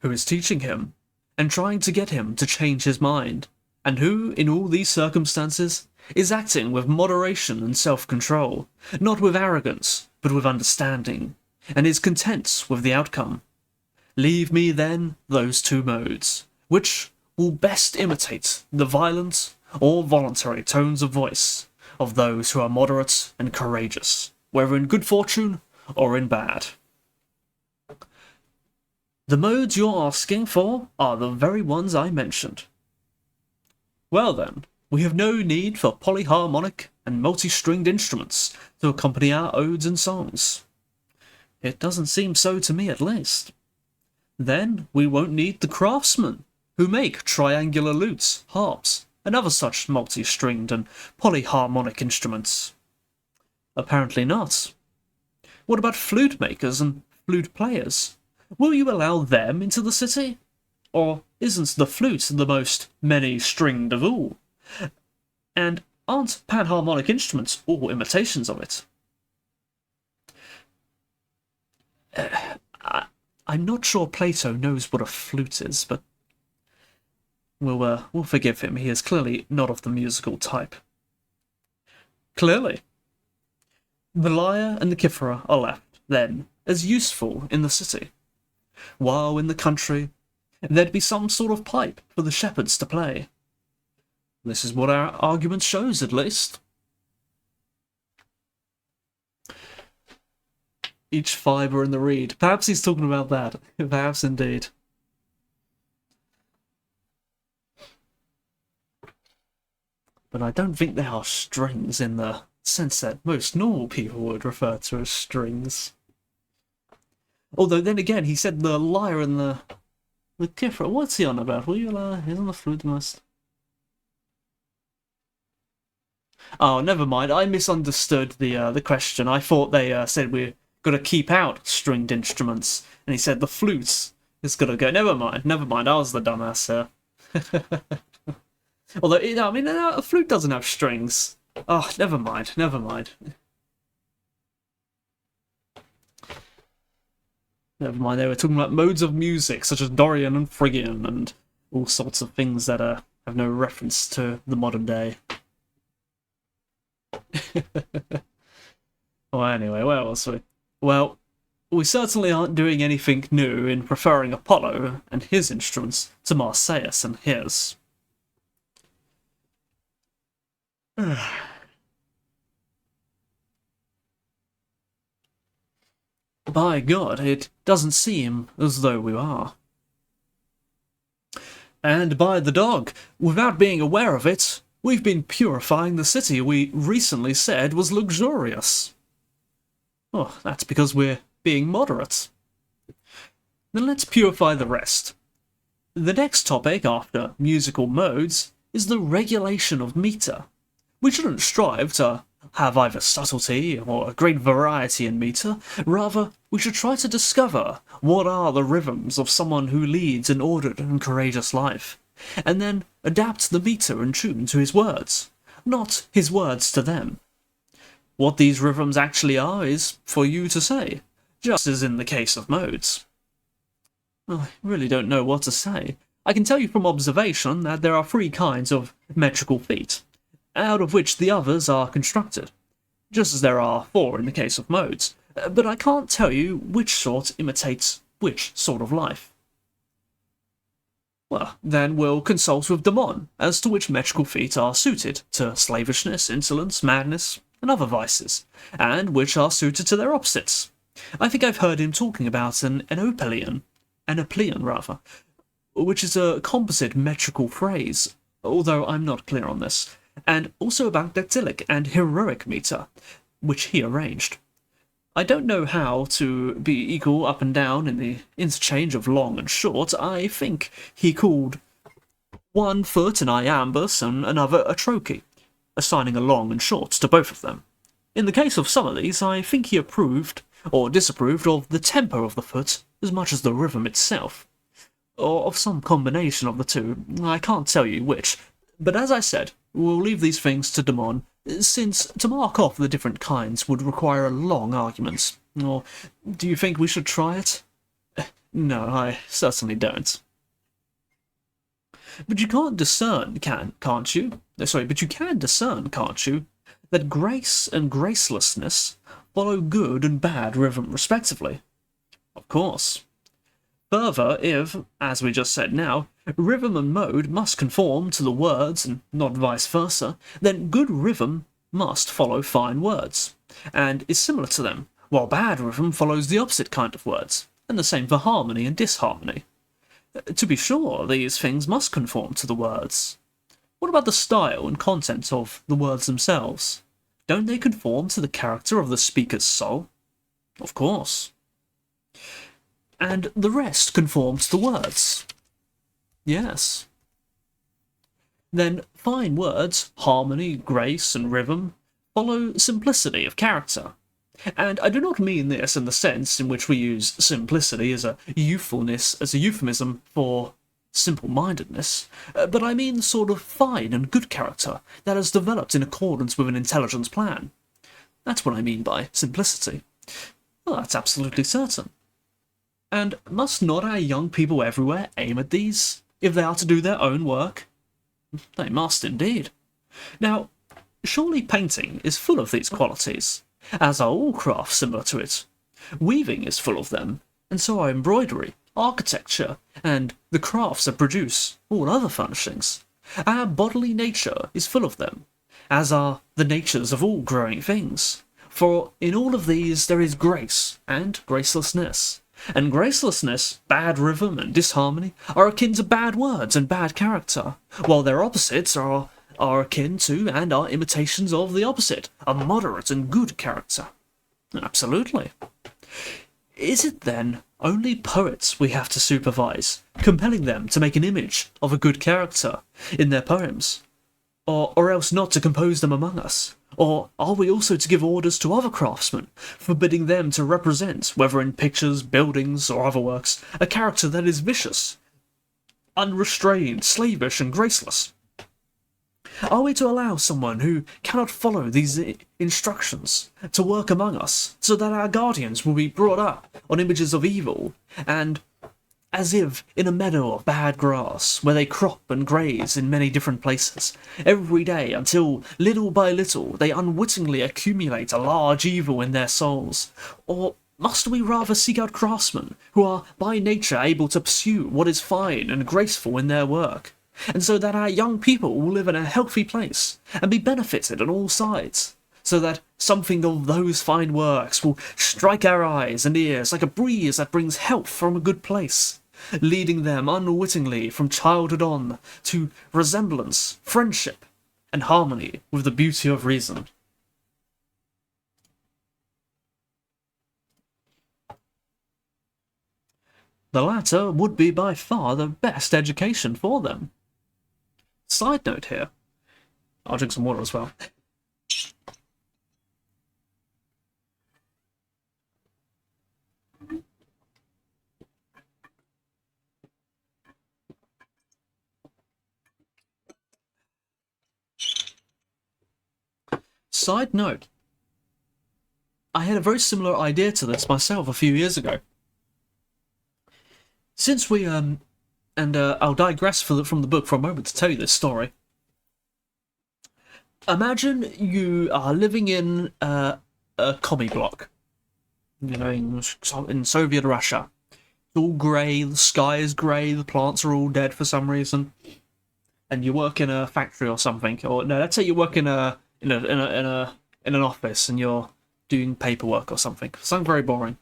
who is teaching him, and trying to get him to change his mind, and who, in all these circumstances, is acting with moderation and self-control, not with arrogance, but with understanding, and is content with the outcome. Leave me, then, those two modes, which will best imitate the violent or voluntary tones of voice of those who are moderate and courageous, whether in good fortune or in bad. The modes you're asking for are the very ones I mentioned. Well then, we have no need for polyharmonic and multi-stringed instruments to accompany our odes and songs. It doesn't seem so to me, at least. Then we won't need the craftsmen who make triangular lutes, harps, and other such multi-stringed and polyharmonic instruments. Apparently not. What about flute makers and flute players? Will you allow them into the city? Or isn't the flute the most many-stringed of all? And aren't panharmonic instruments all imitations of it? I'm not sure Plato knows what a flute is, but we'll forgive him. He is clearly not of the musical type. Clearly. The lyre and the kithara are left, then, as useful in the city, while in the country there'd be some sort of pipe for the shepherds to play. This is what our argument shows, at least. Each fibre in the reed. Perhaps he's talking about that. Perhaps indeed. But I don't think there are strings in the sense that most normal people would refer to as strings. Although then again, he said the lyre and the kithra. What's he on about? Will you isn't the flute the most? Oh, never mind. I misunderstood the question. I thought they said we're gonna keep out stringed instruments, and he said the flute is gonna go. Never mind. Never mind. I was the dumbass here. Although, I mean, a flute doesn't have strings. Oh, never mind. Never mind. Never mind. They were talking about modes of music such as Dorian and Phrygian and all sorts of things that have no reference to the modern day. Well, anyway, where was we? Well, we certainly aren't doing anything new in preferring Apollo and his instruments to Marsyas and his. By God, it doesn't seem as though we are. And by the dog, without being aware of it, we've been purifying the city we recently said was luxurious. Oh, that's because we're being moderate. Then let's purify the rest. The next topic after musical modes is the regulation of meter. We shouldn't strive to have either subtlety or a great variety in meter. Rather, we should try to discover what are the rhythms of someone who leads an ordered and courageous life, and then adapt the meter and tune to his words, not his words to them. What these rhythms actually are is for you to say, just as in the case of modes. Well, I really don't know what to say. I can tell you from observation that there are 3 kinds of metrical feet, out of which the others are constructed, just as there are 4 in the case of modes, but I can't tell you which sort imitates which sort of life. Well, then we'll consult with Damon as to which metrical feet are suited to slavishness, insolence, madness, and other vices, and which are suited to their opposites. I think I've heard him talking about an Anopelian, which is a composite metrical phrase, although I'm not clear on this, and also about dactylic and heroic meter, which he arranged. I don't know how to be equal up and down in the interchange of long and short. I think he called one foot an iambus and another a trochee, assigning a long and short to both of them. In the case of some of these, I think he approved or disapproved of the tempo of the foot as much as the rhythm itself, or of some combination of the two. I can't tell you which, but as I said, we'll leave these things to Damon, since to mark off the different kinds would require a long argument. Or do you think we should try it? No, I certainly don't. But you can't discern, can't you? But you can discern, can't you, that grace and gracelessness follow good and bad rhythm respectively? Of course. Further, if, as we just said now, rhythm and mode must conform to the words and not vice versa, then good rhythm must follow fine words, and is similar to them, while bad rhythm follows the opposite kind of words, and the same for harmony and disharmony. To be sure, these things must conform to the words. What about the style and content of the words themselves? Don't they conform to the character of the speaker's soul? Of course. And the rest conforms to words. Yes. Then fine words, harmony, grace, and rhythm, follow simplicity of character. And I do not mean this in the sense in which we use simplicity as a euphemism for simple-mindedness, but I mean the sort of fine and good character that has developed in accordance with an intelligence plan. That's what I mean by simplicity. Well, that's absolutely certain. And must not our young people everywhere aim at these, if they are to do their own work? They must indeed. Now, surely painting is full of these qualities, as are all crafts similar to it. Weaving is full of them, and so are embroidery, architecture, and the crafts that produce all other furnishings. Our bodily nature is full of them, as are the natures of all growing things. For in all of these there is grace and gracelessness. And gracelessness, bad rhythm, and disharmony are akin to bad words and bad character, while their opposites are akin to and are imitations of the opposite, a moderate and good character. Absolutely. Is it then only poets we have to supervise, compelling them to make an image of a good character in their poems? Or else not to compose them among us? Or are we also to give orders to other craftsmen, forbidding them to represent, whether in pictures, buildings, or other works, a character that is vicious, unrestrained, slavish, and graceless? Are we to allow someone who cannot follow these instructions to work among us, so that our guardians will be brought up on images of evil, and as if in a meadow of bad grass, where they crop and graze in many different places, every day, until little by little they unwittingly accumulate a large evil in their souls? Or must we rather seek out craftsmen who are by nature able to pursue what is fine and graceful in their work, and so that our young people will live in a healthy place and be benefited on all sides, so that something of those fine works will strike our eyes and ears like a breeze that brings health from a good place, leading them unwittingly from childhood on to resemblance, friendship, and harmony with the beauty of reason. The latter would be by far the best education for them. Side note here. I'll drink some water as well. Side note. I had a very similar idea to this myself a few years ago. Since we, I'll digress from the book for a moment to tell you this story. Imagine you are living in a commie block, in Soviet Russia. It's all grey, the sky is grey, the plants are all dead for some reason, and you work in a factory or something. Or no, let's say you work in an office and you're doing paperwork or something very boring.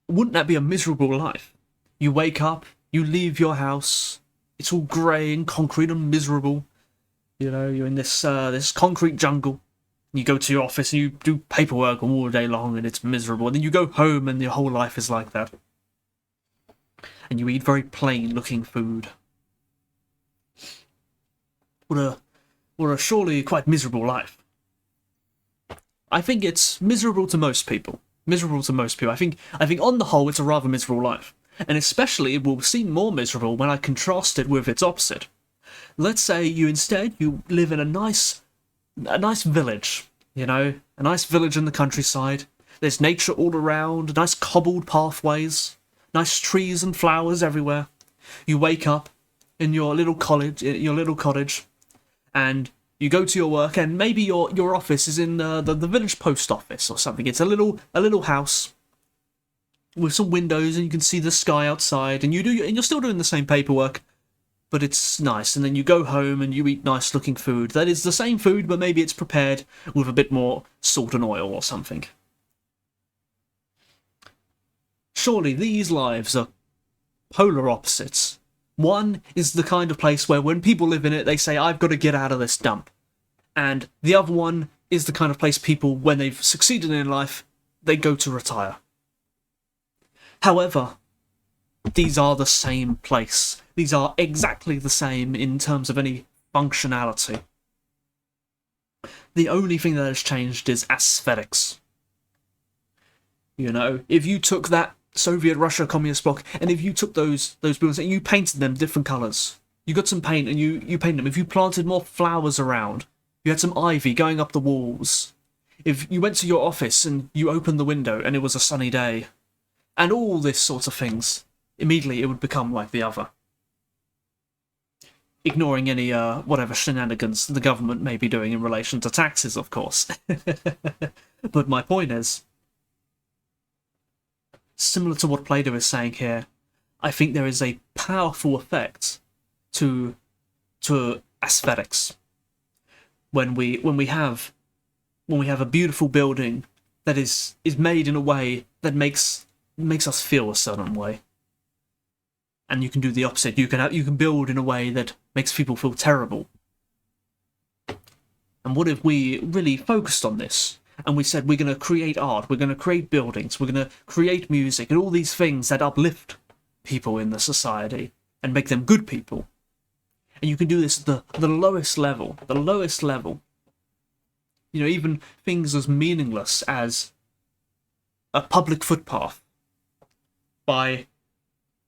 Wouldn't that be a miserable life? You wake up, you leave your house, it's all grey and concrete and miserable. You're in this concrete jungle. You go to your office and you do paperwork all day long and it's miserable. And then you go home and your whole life is like that. And you eat very plain looking food. What a surely quite miserable life. I think it's miserable to most people. I think on the whole it's a rather miserable life. And especially it will seem more miserable when I contrast it with its opposite. Let's say you live in a nice village, a nice village in the countryside. There's nature all around, nice cobbled pathways, nice trees and flowers everywhere. You wake up in your little cottage, and you go to your work, and maybe your office is in the village post office or something. It's a little house with some windows, and you can see the sky outside, and you're still doing the same paperwork, but it's nice. And then you go home and you eat nice looking food. That is the same food, but maybe it's prepared with a bit more salt and oil or something. Surely these lives are polar opposites. One is the kind of place where when people live in it, they say, I've got to get out of this dump. And the other one is the kind of place people, when they've succeeded in life, they go to retire. However, these are the same place. These are exactly the same in terms of any functionality. The only thing that has changed is aesthetics. If you took that Soviet Russia communist bloc, and if you took those buildings and you painted them different colours, you got some paint and you painted them. If you planted more flowers around, you had some ivy going up the walls. If you went to your office and you opened the window and it was a sunny day, and all this sort of things, immediately it would become like the other. Ignoring any whatever shenanigans the government may be doing in relation to taxes, of course. But my point is, similar to what Plato is saying here, I think there is a powerful effect to aesthetics when we have a beautiful building that is made in a way that makes us feel a certain way. And you can do the opposite. You can build in a way that makes people feel terrible. And what if we really focused on this? and we said we're going to create art, we're going to create buildings, we're going to create music, and all these things that uplift people in the society and make them good people. And you can do this at the lowest level, the lowest level. You know, even things as meaningless as a public footpath that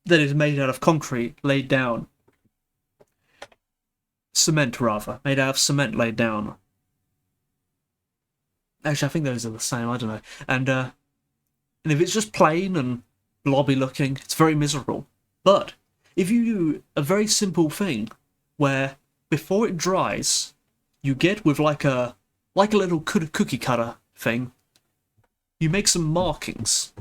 is made out of concrete laid down. Cement, rather. Made out of cement laid down. Actually, I think those are the same, I don't know. And if it's just plain and blobby looking, it's very miserable. But if you do a very simple thing where before it dries, you get with like a little cookie cutter thing, you make some markings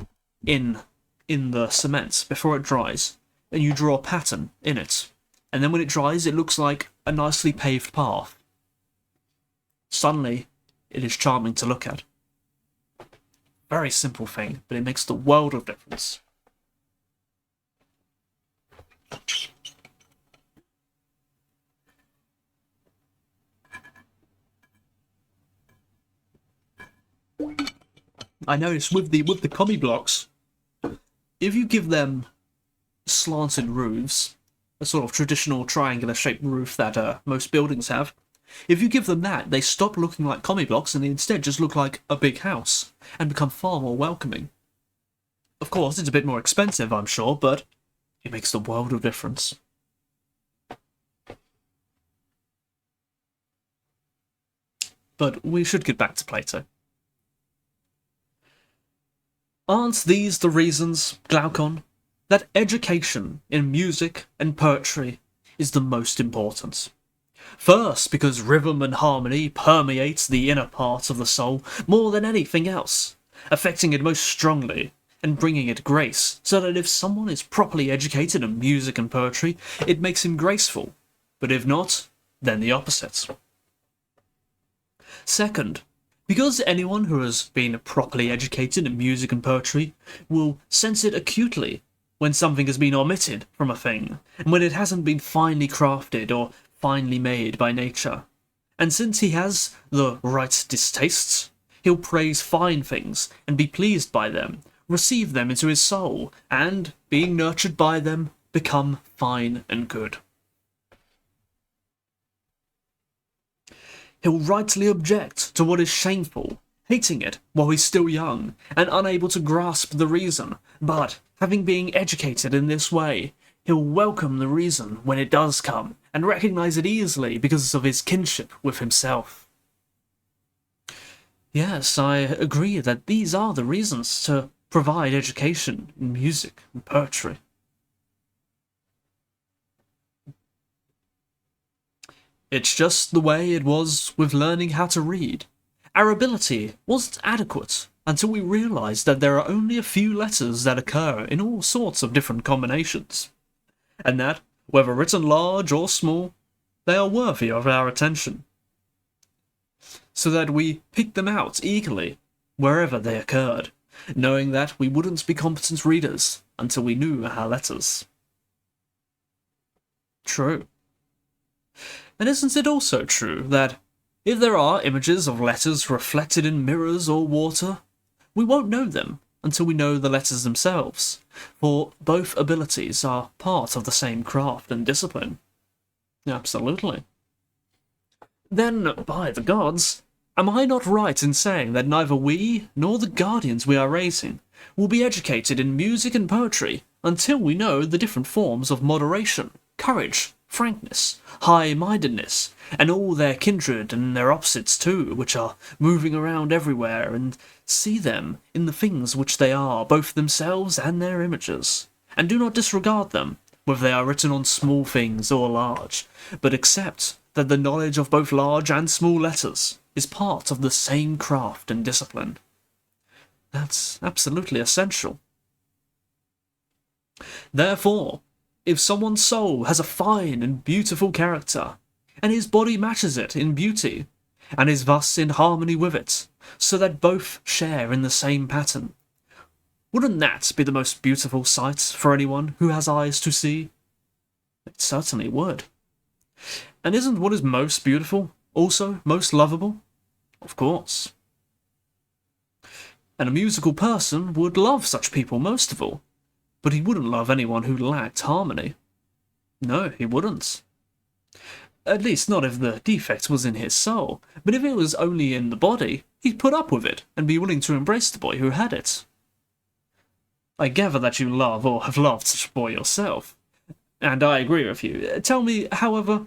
in the cement before it dries, and you draw a pattern in it. And then when it dries, it looks like a nicely paved path. Suddenly, it is charming to look at. Very simple thing, but it makes the world of difference. I noticed with the commie blocks, if you give them slanted roofs, a sort of traditional triangular shaped roof that most buildings have, if you give them that, they stop looking like commie blocks and they instead just look like a big house and become far more welcoming. Of course, it's a bit more expensive, I'm sure, but it makes the world of difference. But we should get back to Plato. Aren't these the reasons, Glaucon, that education in music and poetry is the most important? First, because rhythm and harmony permeates the inner part of the soul more than anything else, affecting it most strongly and bringing it grace, so that if someone is properly educated in music and poetry, it makes him graceful, but if not, then the opposite. Second, because anyone who has been properly educated in music and poetry will sense it acutely when something has been omitted from a thing, and when it hasn't been finely crafted or finely made by nature. And since he has the right distastes, he'll praise fine things and be pleased by them, receive them into his soul, and, being nurtured by them, become fine and good. He'll rightly object to what is shameful, hating it while he's still young and unable to grasp the reason, but, having been educated in this way, he'll welcome the reason when it does come and recognise it easily because of his kinship with himself. Yes, I agree that these are the reasons to provide education in music and poetry. It's just the way it was with learning how to read. Our ability wasn't adequate until we realised that there are only a few letters that occur in all sorts of different combinations, and that, whether written large or small, they are worthy of our attention, so that we picked them out eagerly wherever they occurred, knowing that we wouldn't be competent readers until we knew our letters. True. And isn't it also true that if there are images of letters reflected in mirrors or water, we won't know them until we know the letters themselves, for both abilities are part of the same craft and discipline? Absolutely. Then, by the gods, am I not right in saying that neither we nor the guardians we are raising will be educated in music and poetry until we know the different forms of moderation, courage, frankness, high-mindedness, and all their kindred and their opposites too, which are moving around everywhere, and see them in the things which they are, both themselves and their images, and do not disregard them, whether they are written on small things or large, but accept that the knowledge of both large and small letters is part of the same craft and discipline. That's absolutely essential. Therefore, if someone's soul has a fine and beautiful character, and his body matches it in beauty, and is thus in harmony with it, so that both share in the same pattern, wouldn't that be the most beautiful sight for anyone who has eyes to see? It certainly would. And isn't what is most beautiful also most lovable? Of course. And a musical person would love such people most of all, but he wouldn't love anyone who lacked harmony. No, he wouldn't. At least not if the defect was in his soul, but if it was only in the body, he'd put up with it and be willing to embrace the boy who had it. I gather that you love or have loved such a boy yourself, and I agree with you. Tell me, however,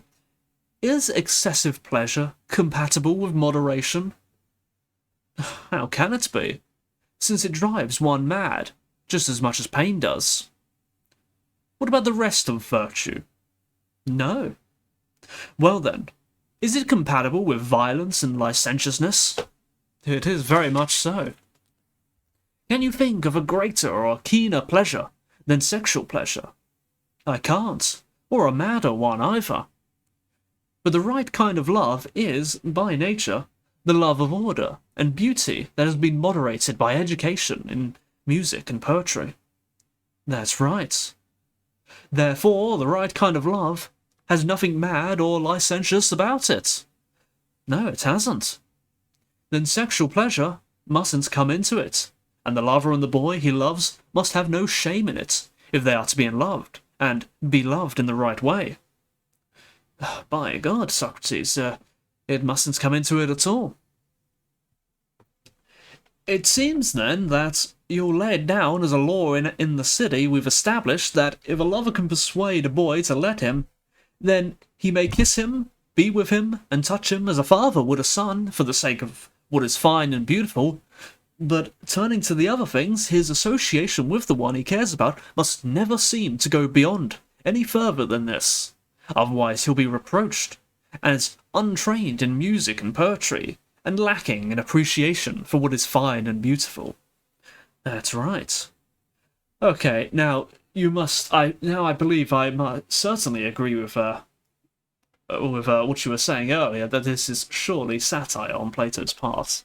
is excessive pleasure compatible with moderation? How can it be, since it drives one mad, just as much as pain does? What about the rest of virtue? No. Well then, is it compatible with violence and licentiousness? It is very much so. Can you think of a greater or keener pleasure than sexual pleasure? I can't, or a madder one either. But the right kind of love is, by nature, the love of order and beauty that has been moderated by education in music and poetry. That's right. Therefore, the right kind of love has nothing mad or licentious about it. No, it hasn't. Then sexual pleasure mustn't come into it, and the lover and the boy he loves must have no shame in it, if they are to be loved, and be loved in the right way. By God, Socrates, it mustn't come into it at all. It seems, then, that you'll lay it down as a law in the city we've established that if a lover can persuade a boy to let him, then he may kiss him, be with him, and touch him as a father would a son for the sake of what is fine and beautiful. But turning to the other things, his association with the one he cares about must never seem to go beyond any further than this. Otherwise he'll be reproached as untrained in music and poetry, and lacking in appreciation for what is fine and beautiful. That's right. Okay, now I believe I must certainly agree with what you were saying earlier, that this is surely satire on Plato's part.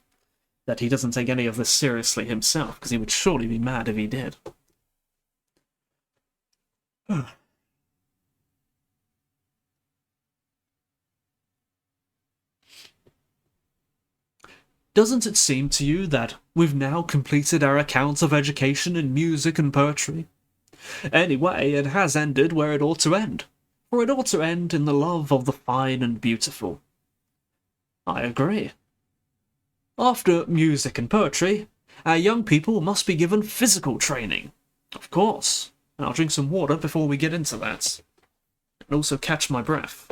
That he doesn't take any of this seriously himself, because he would surely be mad if he did. Doesn't it seem to you that we've now completed our account of education in music and poetry? Anyway, it has ended where it ought to end, for it ought to end in the love of the fine and beautiful. I agree. After music and poetry, our young people must be given physical training. Of course. And I'll drink some water before we get into that. And also catch my breath.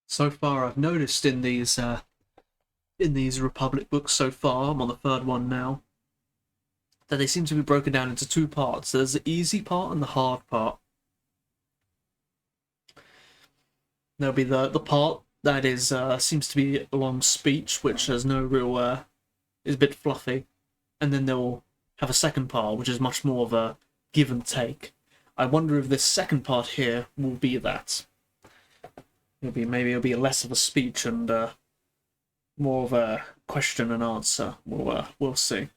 So far, I've noticed in these Republic books so far, I'm on the third one now, that they seem to be broken down into two parts. There's the easy part and the hard part. There'll be the part that is seems to be a long speech, which has no real is a bit fluffy, and then they'll have a second part, which is much more of a give and take. I wonder if this second part here will be that. It'll be less of a speech and more of a question and answer. We'll see.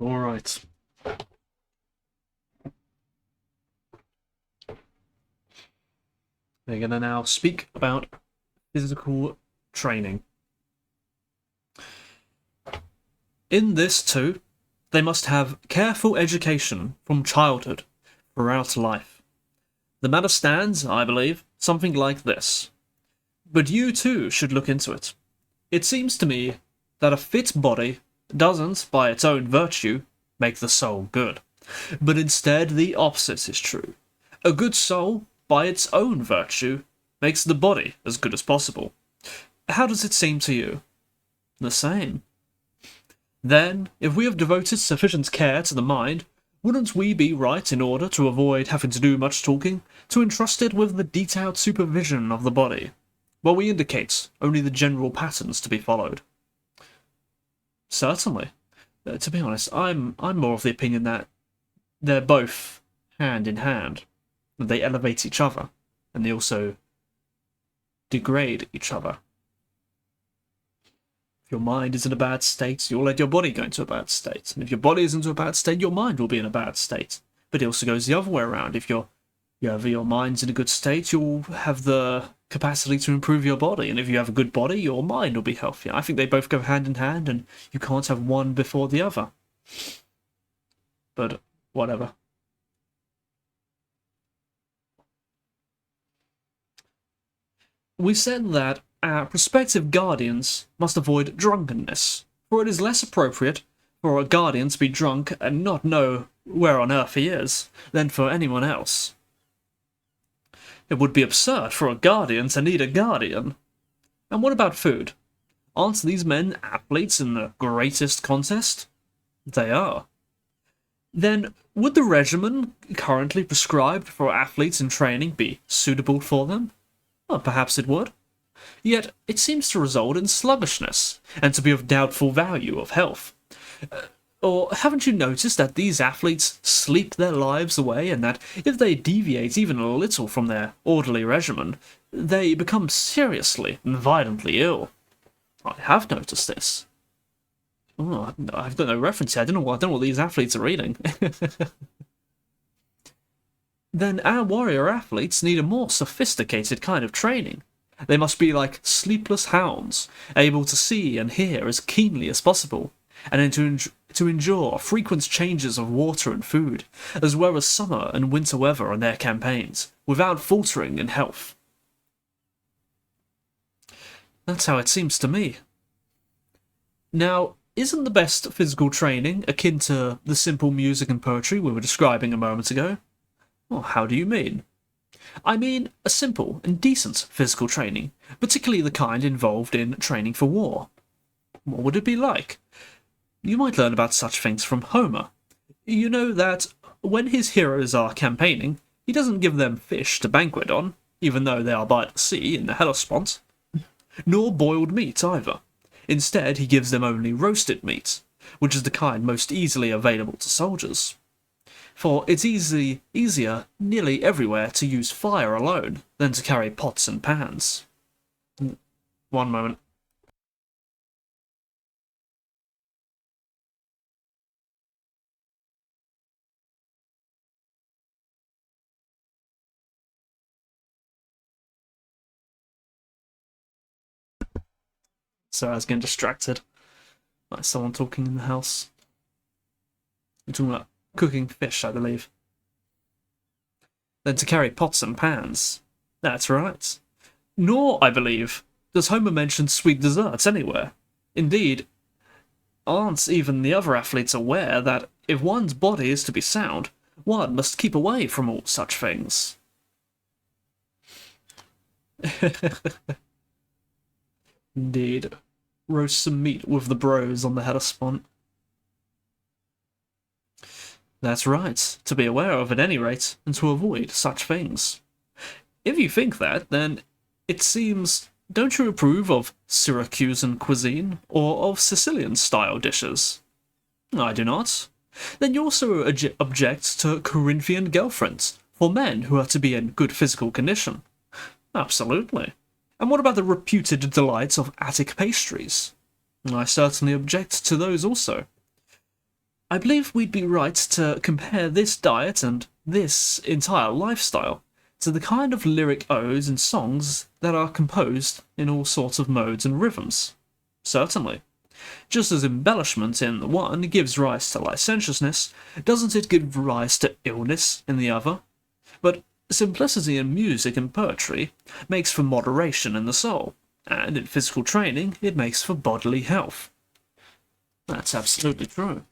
All right. We're going to now speak about physical training. In this too, they must have careful education from childhood throughout life. The matter stands, I believe, something like this. But you too should look into it. It seems to me that a fit body doesn't, by its own virtue, make the soul good, but instead the opposite is true. A good soul, by its own virtue, makes the body as good as possible. How does it seem to you? The same. Then, if we have devoted sufficient care to the mind, wouldn't we be right, in order to avoid having to do much talking, to entrust it with the detailed supervision of the body, while we indicate only the general patterns to be followed? Certainly. To be honest, I'm more of the opinion that they're both hand in hand. They elevate each other, and they also degrade each other. If your mind is in a bad state, you'll let your body go into a bad state. And if your body is into a bad state, your mind will be in a bad state. But it also goes the other way around. If your mind's in a good state, you'll have the capacity to improve your body. And if you have a good body, your mind will be healthier. I think they both go hand in hand, and you can't have one before the other. But whatever. We said that our prospective guardians must avoid drunkenness, for it is less appropriate for a guardian to be drunk and not know where on earth he is, than for anyone else. It would be absurd for a guardian to need a guardian. And what about food? Aren't these men athletes in the greatest contest? They are. Then, would the regimen currently prescribed for athletes in training be suitable for them? Well, perhaps it would. Yet it seems to result in sluggishness, and to be of doubtful value of health. Or haven't you noticed that these athletes sleep their lives away, and that if they deviate even a little from their orderly regimen, they become seriously and violently ill? I have noticed this. Oh, I've got no reference here. I don't know what these athletes are reading. Then our warrior athletes need a more sophisticated kind of training. They must be like sleepless hounds, able to see and hear as keenly as possible, and to endure frequent changes of water and food, as well as summer and winter weather on their campaigns, without faltering in health. That's how it seems to me. Now, isn't the best physical training akin to the simple music and poetry we were describing a moment ago? Well, how do you mean? I mean a simple and decent physical training, particularly the kind involved in training for war. What would it be like? You might learn about such things from Homer. You know that when his heroes are campaigning, he doesn't give them fish to banquet on, even though they are by the sea in the Hellespont, nor boiled meat either. Instead, he gives them only roasted meat, which is the kind most easily available to soldiers. For it's easier nearly everywhere to use fire alone than to carry pots and pans. One moment. So I was getting distracted by someone talking in the house. We're talking about cooking fish, I believe. Then to carry pots and pans. That's right. Nor, I believe, does Homer mention sweet desserts anywhere. Indeed, aren't even the other athletes aware that if one's body is to be sound, one must keep away from all such things? Indeed. Roast some meat with the bros on the Hellespont. That's right, to be aware of at any rate, and to avoid such things. If you think that, then it seems, don't you approve of Syracusan cuisine, or of Sicilian-style dishes? I do not. Then you also object to Corinthian girlfriends, for men who are to be in good physical condition. Absolutely. And what about the reputed delights of Attic pastries? I certainly object to those also. I believe we'd be right to compare this diet and this entire lifestyle to the kind of lyric odes and songs that are composed in all sorts of modes and rhythms. Certainly. Just as embellishment in the one gives rise to licentiousness, doesn't it give rise to illness in the other? But simplicity in music and poetry makes for moderation in the soul, and in physical training it makes for bodily health. That's absolutely true.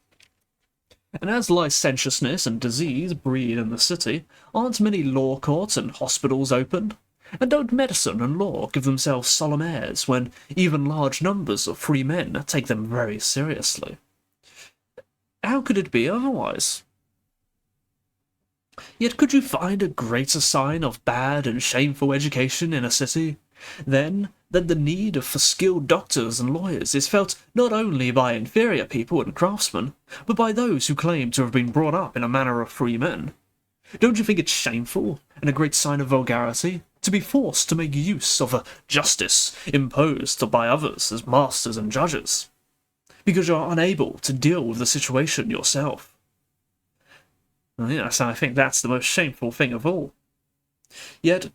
And as licentiousness and disease breed in the city, aren't many law courts and hospitals opened? And don't medicine and law give themselves solemn airs when even large numbers of free men take them very seriously? How could it be otherwise? Yet could you find a greater sign of bad and shameful education in a city than that the need for skilled doctors and lawyers is felt not only by inferior people and craftsmen, but by those who claim to have been brought up in a manner of free men? Don't you think it shameful, and a great sign of vulgarity, to be forced to make use of a justice imposed by others as masters and judges, because you are unable to deal with the situation yourself? Well, yes, I think that's the most shameful thing of all. Yet,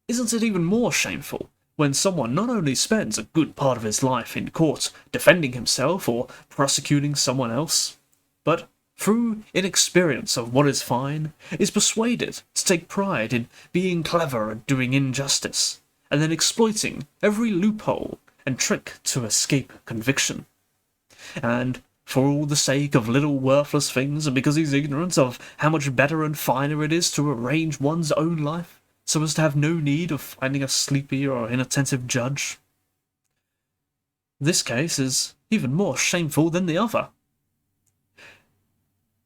isn't it even more shameful when someone not only spends a good part of his life in court defending himself or prosecuting someone else, but through inexperience of what is fine, is persuaded to take pride in being clever and doing injustice, and then exploiting every loophole and trick to escape conviction? And for all the sake of little worthless things, and because he's ignorant of how much better and finer it is to arrange one's own life, so as to have no need of finding a sleepy or inattentive judge. This case is even more shameful than the other.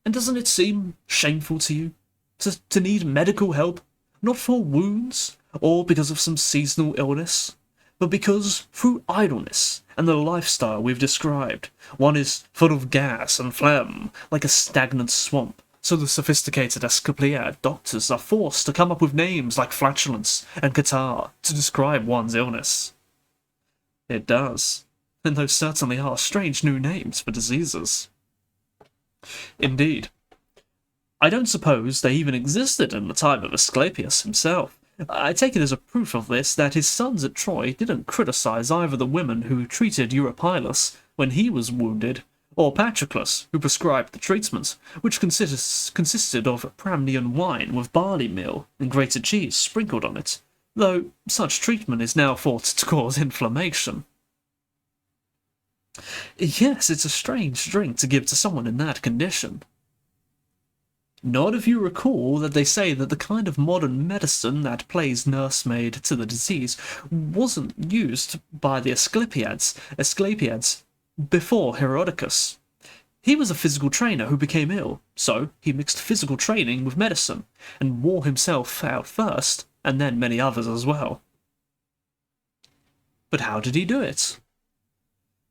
And doesn't it seem shameful to you to need medical help, not for wounds or because of some seasonal illness, but because through idleness and the lifestyle we've described, one is full of gas and phlegm like a stagnant swamp? So the sophisticated Asclepiad doctors are forced to come up with names like flatulence and catarrh to describe one's illness. It does, and those certainly are strange new names for diseases. Indeed. I don't suppose they even existed in the time of Asclepius himself. I take it as a proof of this that his sons at Troy didn't criticize either the women who treated Eurypylus when he was wounded, or Patroclus, who prescribed the treatment, which consisted of Pramnian wine with barley meal and grated cheese sprinkled on it, though such treatment is now thought to cause inflammation. Yes, it's a strange drink to give to someone in that condition. Not if you recall that they say that the kind of modern medicine that plays nursemaid to the disease wasn't used by the Asclepiads before Herodicus. He was a physical trainer who became ill, so he mixed physical training with medicine, and wore himself out first, and then many others as well. But how did he do it?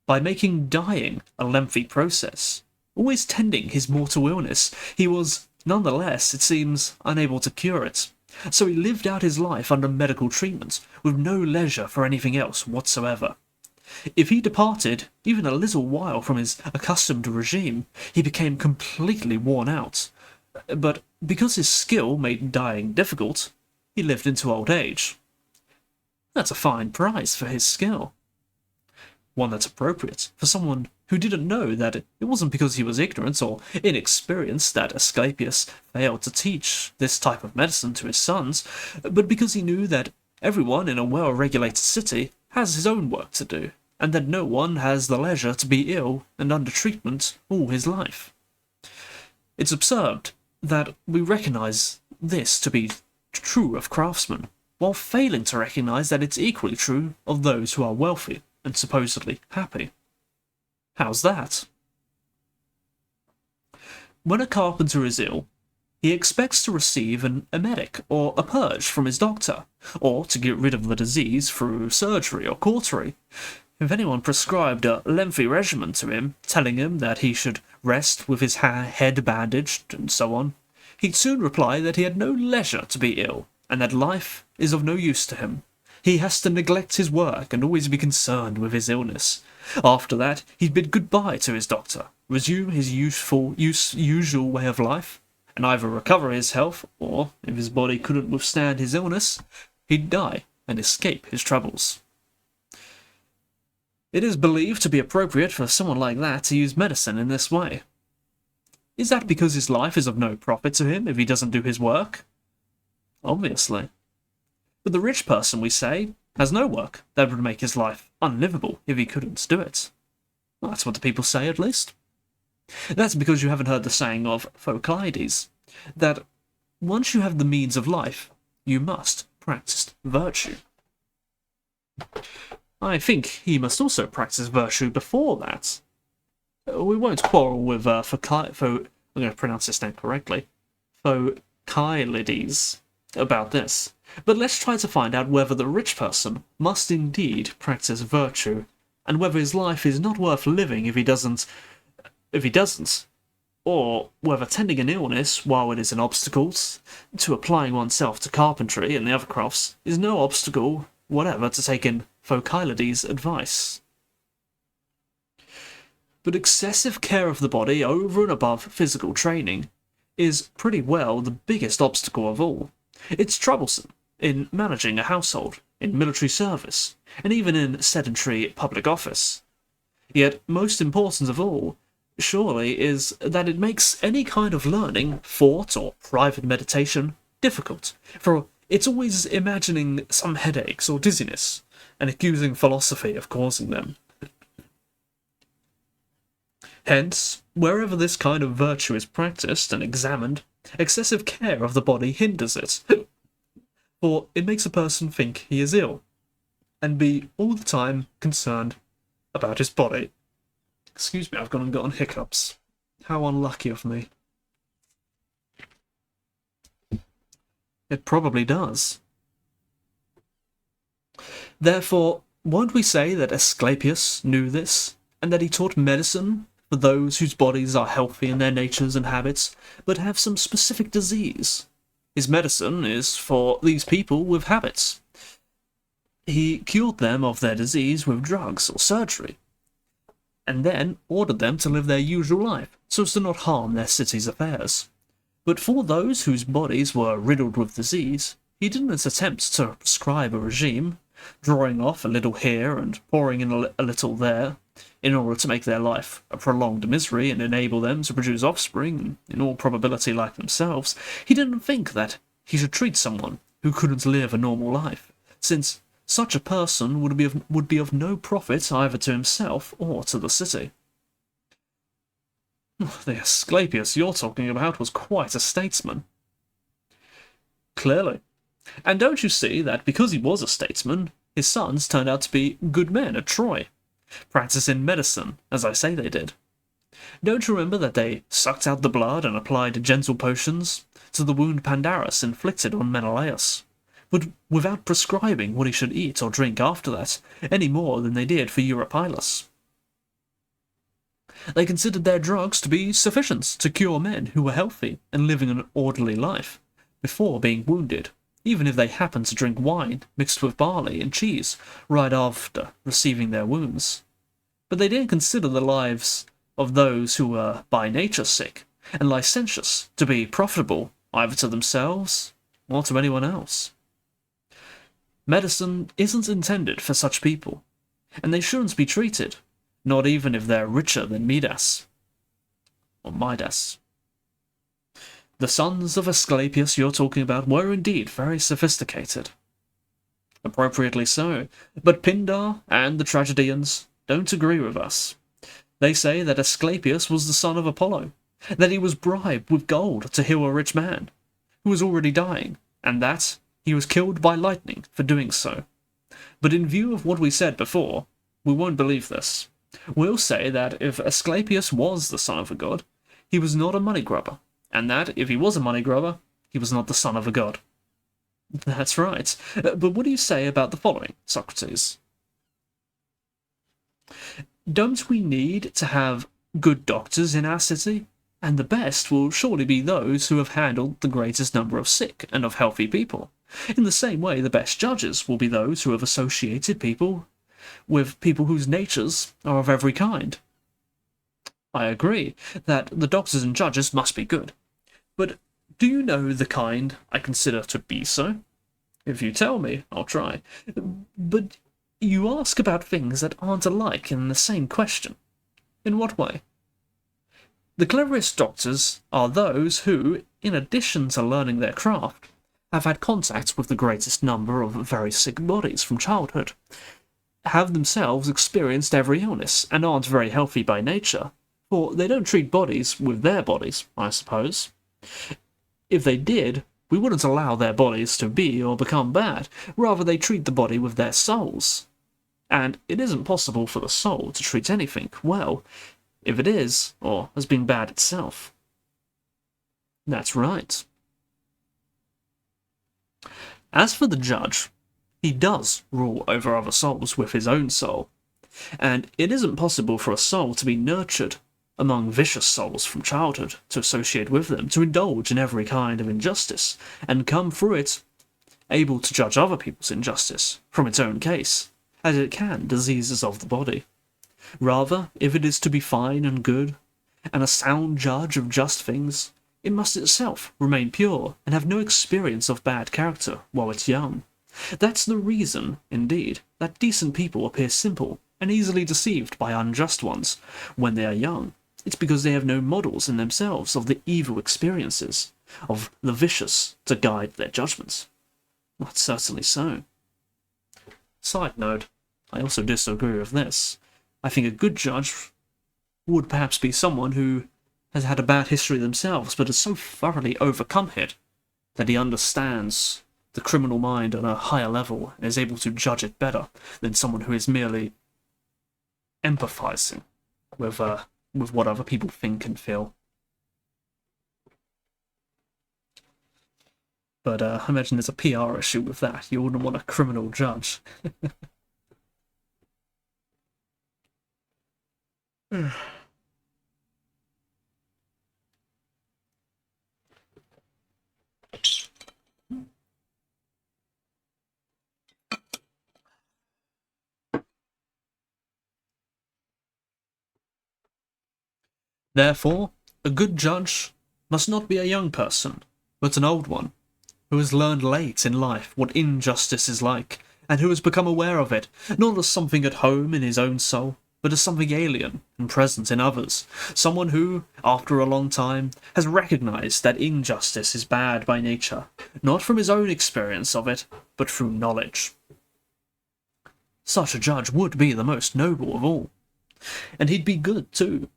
By making dying a lengthy process. Always tending his mortal illness, he was, nonetheless, it seems, unable to cure it. So he lived out his life under medical treatment, with no leisure for anything else whatsoever. If he departed even a little while from his accustomed regime, he became completely worn out. But because his skill made dying difficult, he lived into old age. That's a fine prize for his skill. One that's appropriate for someone who didn't know that it wasn't because he was ignorant or inexperienced that Asclepius failed to teach this type of medicine to his sons, but because he knew that everyone in a well-regulated city has his own work to do, and that no one has the leisure to be ill and under treatment all his life. It's absurd that we recognize this to be true of craftsmen, while failing to recognize that it's equally true of those who are wealthy and supposedly happy. How's that? When a carpenter is ill, he expects to receive an emetic or a purge from his doctor, or to get rid of the disease through surgery or cautery. If anyone prescribed a lengthy regimen to him, telling him that he should rest with his head bandaged and so on, he'd soon reply that he had no leisure to be ill, and that life is of no use to him. He has to neglect his work and always be concerned with his illness. After that, he'd bid goodbye to his doctor, resume his usual way of life, and either recover his health, or, if his body couldn't withstand his illness, he'd die and escape his troubles. It is believed to be appropriate for someone like that to use medicine in this way. Is that because his life is of no profit to him if he doesn't do his work? Obviously. But the rich person, we say, has no work that would make his life unlivable if he couldn't do it. Well, that's what the people say, at least. That's because you haven't heard the saying of Phoclides, that once you have the means of life, you must practice virtue. I think he must also practice virtue before that. We won't quarrel with I'm going to pronounce this name correctly, Phoclides, about this. But let's try to find out whether the rich person must indeed practice virtue, and whether his life is not worth living if he doesn't, or whether tending an illness, while it is an obstacle to applying oneself to carpentry and the other crafts, is no obstacle whatever to taking Phoclides' advice. But excessive care of the body over and above physical training is pretty well the biggest obstacle of all. It's troublesome in managing a household, in military service, and even in sedentary public office. Yet most important of all, surely, is that it makes any kind of learning, thought, or private meditation difficult, for it's always imagining some headaches or dizziness, and accusing philosophy of causing them. Hence, wherever this kind of virtue is practiced and examined, excessive care of the body hinders it, for it makes a person think he is ill, and be all the time concerned about his body. Excuse me, I've gone and gotten hiccups. How unlucky of me. It probably does. Therefore, won't we say that Asclepius knew this, and that he taught medicine for those whose bodies are healthy in their natures and habits, but have some specific disease? His medicine is for these people with habits. He cured them of their disease with drugs or surgery, and then ordered them to live their usual life, so as to not harm their city's affairs. But for those whose bodies were riddled with disease, he didn't attempt to prescribe a regime, drawing off a little here and pouring in a little there, in order to make their life a prolonged misery and enable them to produce offspring, in all probability like themselves. He didn't think that he should treat someone who couldn't live a normal life, since such a person would be of no profit either to himself or to the city. The Asclepius you're talking about was quite a statesman. Clearly. And don't you see that because he was a statesman, his sons turned out to be good men at Troy, practicing medicine, as I say they did? Don't you remember that they sucked out the blood and applied gentle potions to the wound Pandarus inflicted on Menelaus, but without prescribing what he should eat or drink after that, any more than they did for Eurypylus? They considered their drugs to be sufficient to cure men who were healthy and living an orderly life, before being wounded, even if they happened to drink wine mixed with barley and cheese right after receiving their wounds. But they didn't consider the lives of those who were by nature sick and licentious to be profitable either to themselves or to anyone else. Medicine isn't intended for such people, and they shouldn't be treated, not even if they're richer than Midas. Or Midas. The sons of Asclepius you're talking about were indeed very sophisticated. Appropriately so, but Pindar and the tragedians don't agree with us. They say that Asclepius was the son of Apollo, that he was bribed with gold to heal a rich man, who was already dying, and that he was killed by lightning for doing so. But in view of what we said before, we won't believe this. We'll say that if Asclepius was the son of a god, he was not a money grubber, and that if he was a money grubber, he was not the son of a god. That's right. But what do you say about the following, Socrates? Don't we need to have good doctors in our city? And the best will surely be those who have handled the greatest number of sick and of healthy people. In the same way, the best judges will be those who have associated people with people whose natures are of every kind. I agree that the doctors and judges must be good, but Do you know the kind I consider to be so? If you tell me, I'll try. But you ask about things that aren't alike in the same question. In what way? The cleverest doctors are those who, in addition to learning their craft, have had contact with the greatest number of very sick bodies from childhood, have themselves experienced every illness, and aren't very healthy by nature, for they don't treat bodies with their bodies, I suppose. If they did, we wouldn't allow their bodies to be or become bad, rather they treat the body with their souls. And it isn't possible for the soul to treat anything well, if it is, or has been bad itself. That's right. As for the judge, he does rule over other souls with his own soul, and it isn't possible for a soul to be nurtured among vicious souls from childhood, to associate with them, to indulge in every kind of injustice, and come through it able to judge other people's injustice from its own case, as it can diseases of the body. Rather, if it is to be fine and good, and a sound judge of just things, it must itself remain pure, and have no experience of bad character while it's young. That's the reason, indeed, that decent people appear simple and easily deceived by unjust ones when they are young. It's because they have no models in themselves of the evil experiences of the vicious to guide their judgments. That's certainly so. Side note, I also disagree with this. I think a good judge would perhaps be someone who has had a bad history themselves, but has so thoroughly overcome it that he understands the criminal mind on a higher level and is able to judge it better than someone who is merely empathizing with what other people think and feel. But I imagine there's a PR issue with that. You wouldn't want a criminal judge. Therefore, a good judge must not be a young person, but an old one, who has learned late in life what injustice is like, and who has become aware of it, not as something at home in his own soul, but as something alien and present in others. Someone who, after a long time, has recognized that injustice is bad by nature, not from his own experience of it, but through knowledge. Such a judge would be the most noble of all. And he'd be good, too.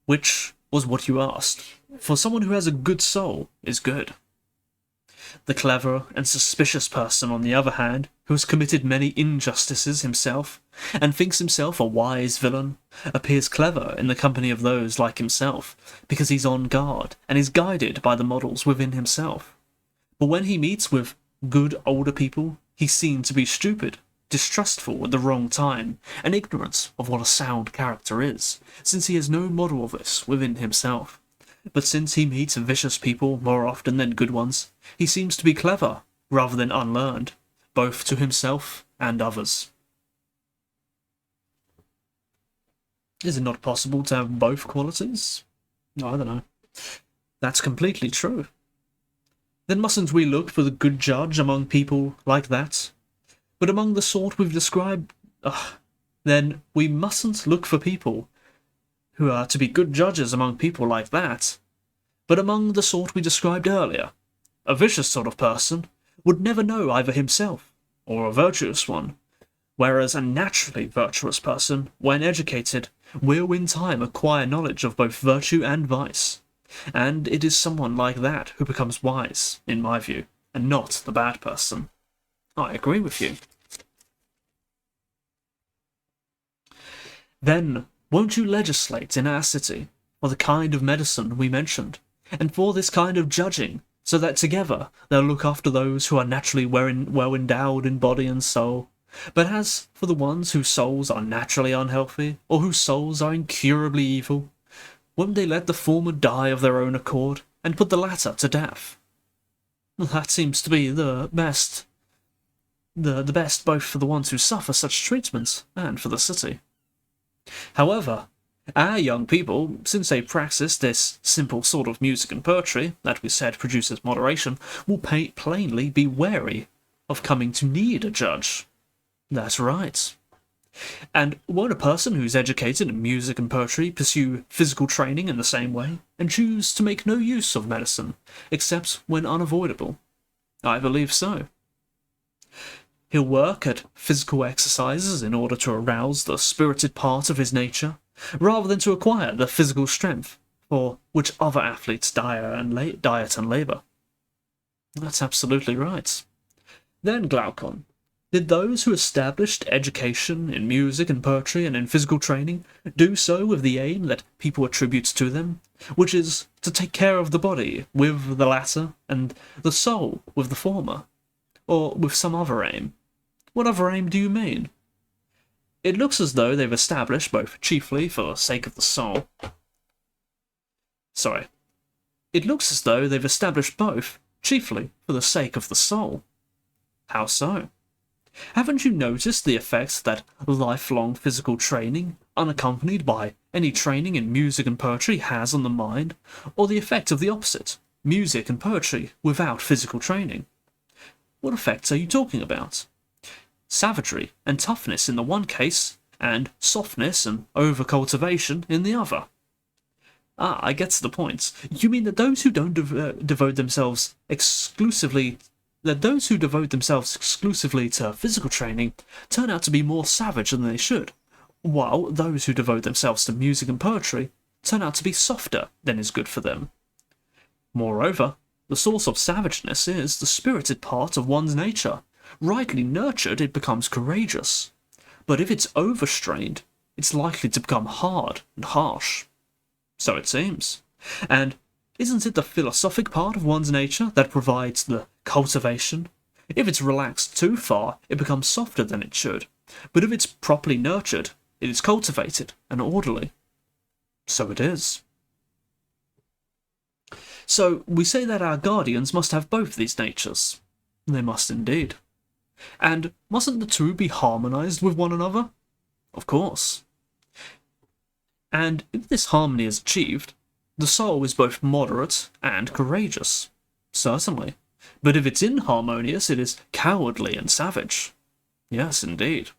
Which was what you asked, for someone who has a good soul is good. The clever and suspicious person, on the other hand, who has committed many injustices himself, and thinks himself a wise villain, appears clever in the company of those like himself, because he's on guard, and is guided by the models within himself. But when he meets with good older people, he's seen to be stupid, distrustful at the wrong time, and ignorant of what a sound character is, since he has no model of this within himself. But since he meets vicious people more often than good ones, he seems to be clever rather than unlearned, both to himself and others. Is it not possible to have both qualities? No, I don't know. That's completely true. Then mustn't we look for the good judge among people like that? But among the sort we've described, then we mustn't look for people who are to be good judges among people like that. But among the sort we described earlier, a vicious sort of person would never know either himself or a virtuous one, whereas a naturally virtuous person, when educated, will in time acquire knowledge of both virtue and vice. And it is someone like that who becomes wise, in my view, and not the bad person. I agree with you. Then, won't you legislate in our city for the kind of medicine we mentioned, and for this kind of judging, so that together they'll look after those who are naturally well endowed in body and soul? But as for the ones whose souls are naturally unhealthy, or whose souls are incurably evil, won't they let the former die of their own accord, and put the latter to death? That seems to be the best both for the ones who suffer such treatment and for the city. However, Our young people, since they practice this simple sort of music and poetry that we said produces moderation, will plainly be wary of coming to need a judge. That's right. And won't a person who's educated in music and poetry pursue physical training in the same way, and choose to make no use of medicine, except when unavoidable? I believe so. He'll work at physical exercises in order to arouse the spirited part of his nature, rather than to acquire the physical strength for which other athletes diet and labour. That's absolutely right. Then, Glaucon, did those who established education in music and poetry and in physical training do so with the aim that people attribute to them, which is to take care of the body with the latter and the soul with the former, or with some other aim? What other aim do you mean? It looks as though they've established both chiefly for the sake of the soul. It looks as though they've established both chiefly for the sake of the soul. How so? Haven't you noticed the effect that lifelong physical training, unaccompanied by any training in music and poetry, has on the mind, or the effect of the opposite, music and poetry without physical training? What effects are you talking about? Savagery and toughness in the one case, and softness and over-cultivation in the other. I get to the point. You mean that those who don't devote themselves exclusively to physical training turn out to be more savage than they should, while those who devote themselves to music and poetry turn out to be softer than is good for them. Moreover, the source of savageness is the spirited part of one's nature. Rightly nurtured, it becomes courageous. But if it's overstrained, it's likely to become hard and harsh. So it seems. And isn't it the philosophic part of one's nature that provides the cultivation? If it's relaxed too far, it becomes softer than it should. But if it's properly nurtured, it is cultivated and orderly. So it is. So we say that our guardians must have both these natures. They must indeed. And mustn't the two be harmonized with one another? Of course. And if this harmony is achieved, the soul is both moderate and courageous. Certainly. But if it's inharmonious, it is cowardly and savage. Yes, indeed.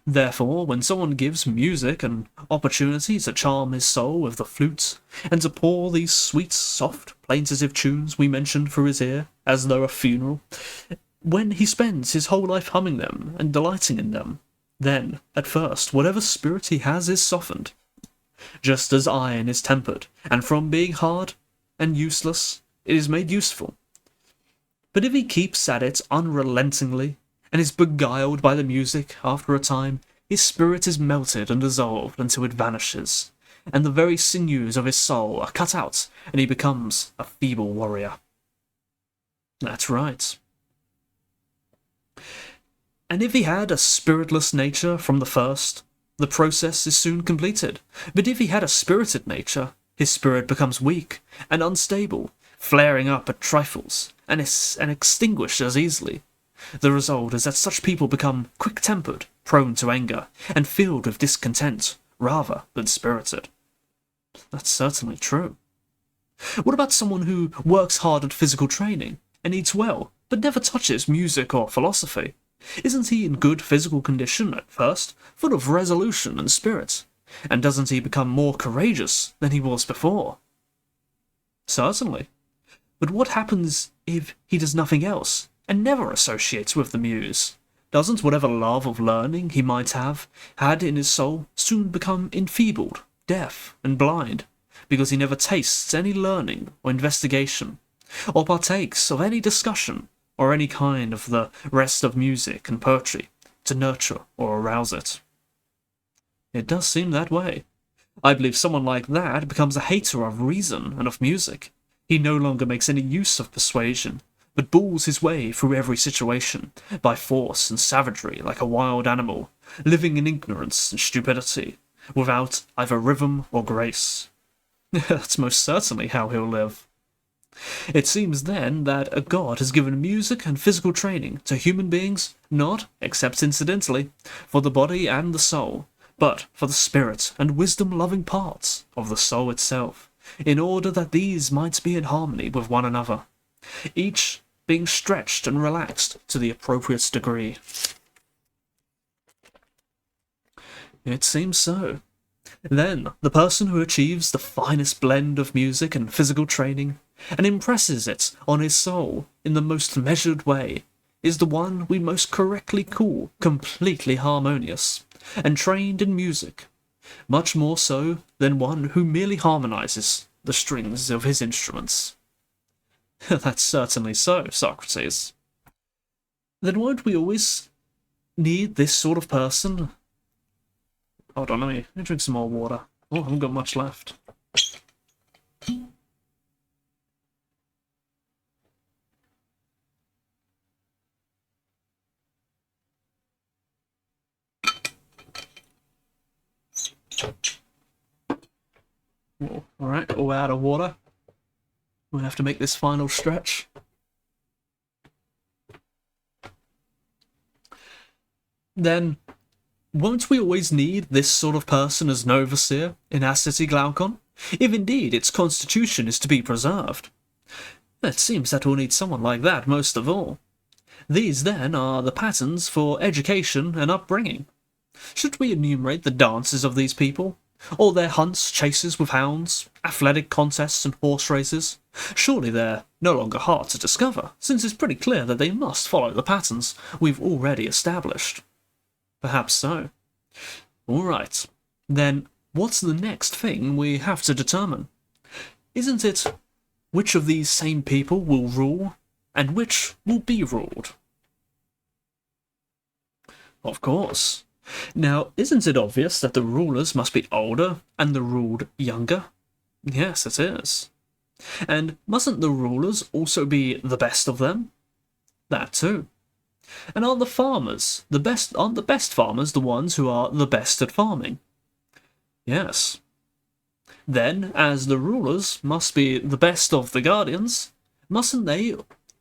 Therefore, when someone gives music an opportunity to charm his soul with the flute, and to pour these sweet, soft, plaintive tunes we mentioned through his ear, as though a funeral, when he spends his whole life humming them and delighting in them, then, at first, whatever spirit he has is softened, just as iron is tempered, and from being hard and useless, it is made useful. But if he keeps at it unrelentingly, and is beguiled by the music, after a time, his spirit is melted and dissolved until it vanishes, and the very sinews of his soul are cut out, and he becomes a feeble warrior. That's right. And if he had a spiritless nature from the first, the process is soon completed. But if he had a spirited nature, his spirit becomes weak and unstable, flaring up at trifles, and extinguished as easily. The result is that such people become quick-tempered, prone to anger, and filled with discontent, rather than spirited. That's certainly true. What about someone who works hard at physical training, and eats well, but never touches music or philosophy? Isn't he in good physical condition at first, full of resolution and spirit? And doesn't he become more courageous than he was before? Certainly. But what happens if he does nothing else, and never associates with the muse? Doesn't whatever love of learning he might have had in his soul soon become enfeebled, deaf, and blind, because he never tastes any learning or investigation, or partakes of any discussion, or any kind of the rest of music and poetry, to nurture or arouse it? It does seem that way. I believe someone like that becomes a hater of reason and of music. He no longer makes any use of persuasion, but bulls his way through every situation, by force and savagery like a wild animal, living in ignorance and stupidity, without either rhythm or grace. That's most certainly how he'll live. It seems then that a god has given music and physical training to human beings, not, except incidentally, for the body and the soul, but for the spirit and wisdom-loving parts of the soul itself, in order that these might be in harmony with one another, each being stretched and relaxed to the appropriate degree. It seems so. Then, the person who achieves the finest blend of music and physical training, and impresses it on his soul in the most measured way, is the one we most correctly call completely harmonious, and trained in music, much more so than one who merely harmonizes the strings of his instruments. That's certainly so, Socrates. Then won't we always need this sort of person? Hold on, let me drink some more water. Oh, I haven't got much left. Oh, alright, all out of water. We'll have to make this final stretch. Then, won't we always need this sort of person as an overseer in our city, Glaucon, if indeed its constitution is to be preserved? It seems that we'll need someone like that most of all. These, then, are the patterns for education and upbringing. Should we enumerate the dances of these people? Or their hunts, chases with hounds, athletic contests and horse races? Surely they're no longer hard to discover, since it's pretty clear that they must follow the patterns we've already established. Perhaps so. Alright, then what's the next thing we have to determine? Isn't it which of these same people will rule, and which will be ruled? Of course. Now, isn't it obvious that the rulers must be older and the ruled younger? Yes, it is. And mustn't the rulers also be the best of them? That too. And aren't the farmers aren't the best farmers the ones who are the best at farming? Yes. Then, as the rulers must be the best of the guardians, mustn't they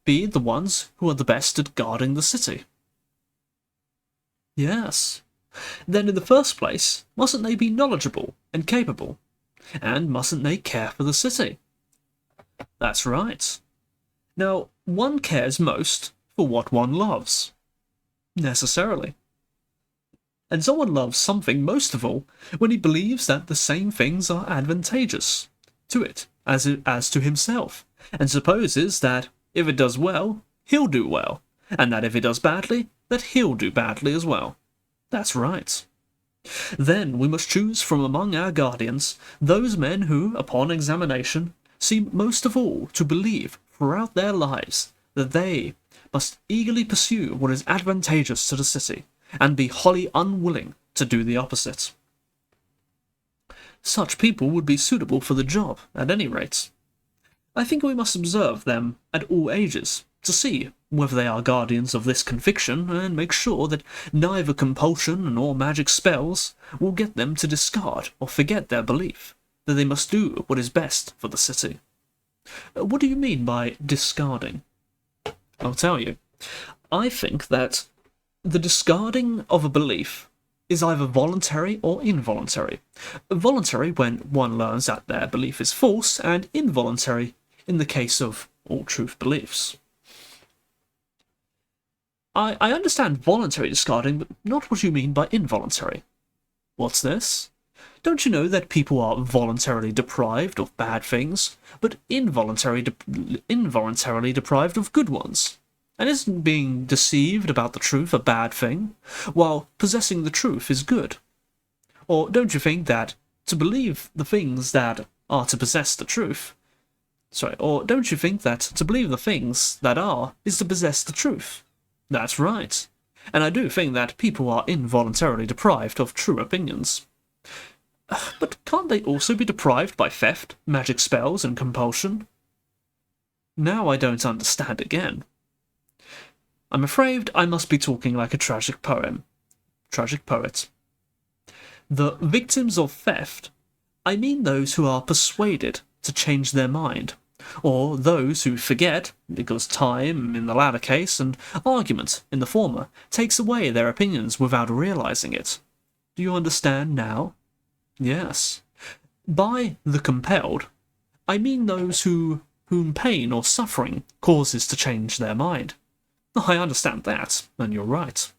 be the ones who are the best at guarding the city? Yes. Then in the first place, mustn't they be knowledgeable and capable? And mustn't they care for the city? That's right. Now, one cares most for what one loves. Necessarily. And someone loves something most of all when he believes that the same things are advantageous to it as to himself, and supposes that if it does well, he'll do well, and that if it does badly, that he'll do badly as well. That's right. Then we must choose from among our guardians those men who, upon examination, seem most of all to believe throughout their lives that they must eagerly pursue what is advantageous to the city, and be wholly unwilling to do the opposite. Such people would be suitable for the job, at any rate. I think we must observe them at all ages, to see whether they are guardians of this conviction, and make sure that neither compulsion nor magic spells will get them to discard or forget their belief that they must do what is best for the city. What do you mean by discarding? I'll tell you. I think that the discarding of a belief is either voluntary or involuntary. Voluntary when one learns that their belief is false, and involuntary in the case of all truth beliefs. I understand voluntary discarding, but not what you mean by involuntary. What's this? Don't you know that people are voluntarily deprived of bad things, but involuntarily deprived of good ones? And isn't being deceived about the truth a bad thing, while possessing the truth is good? Or don't you think that to believe the things that are to possess the truth... or don't you think that to believe the things that are is to possess the truth? That's right. And I do think that people are involuntarily deprived of true opinions. But can't they also be deprived by theft, magic spells, and compulsion? Now I don't understand again. I'm afraid I must be talking like a tragic poet. The victims of theft, I mean those who are persuaded to change their mind, or those who forget, because time in the latter case and argument in the former takes away their opinions without realizing it. Do you understand now? Yes. By the compelled, I mean those whom pain or suffering causes to change their mind. I understand that, and you're right.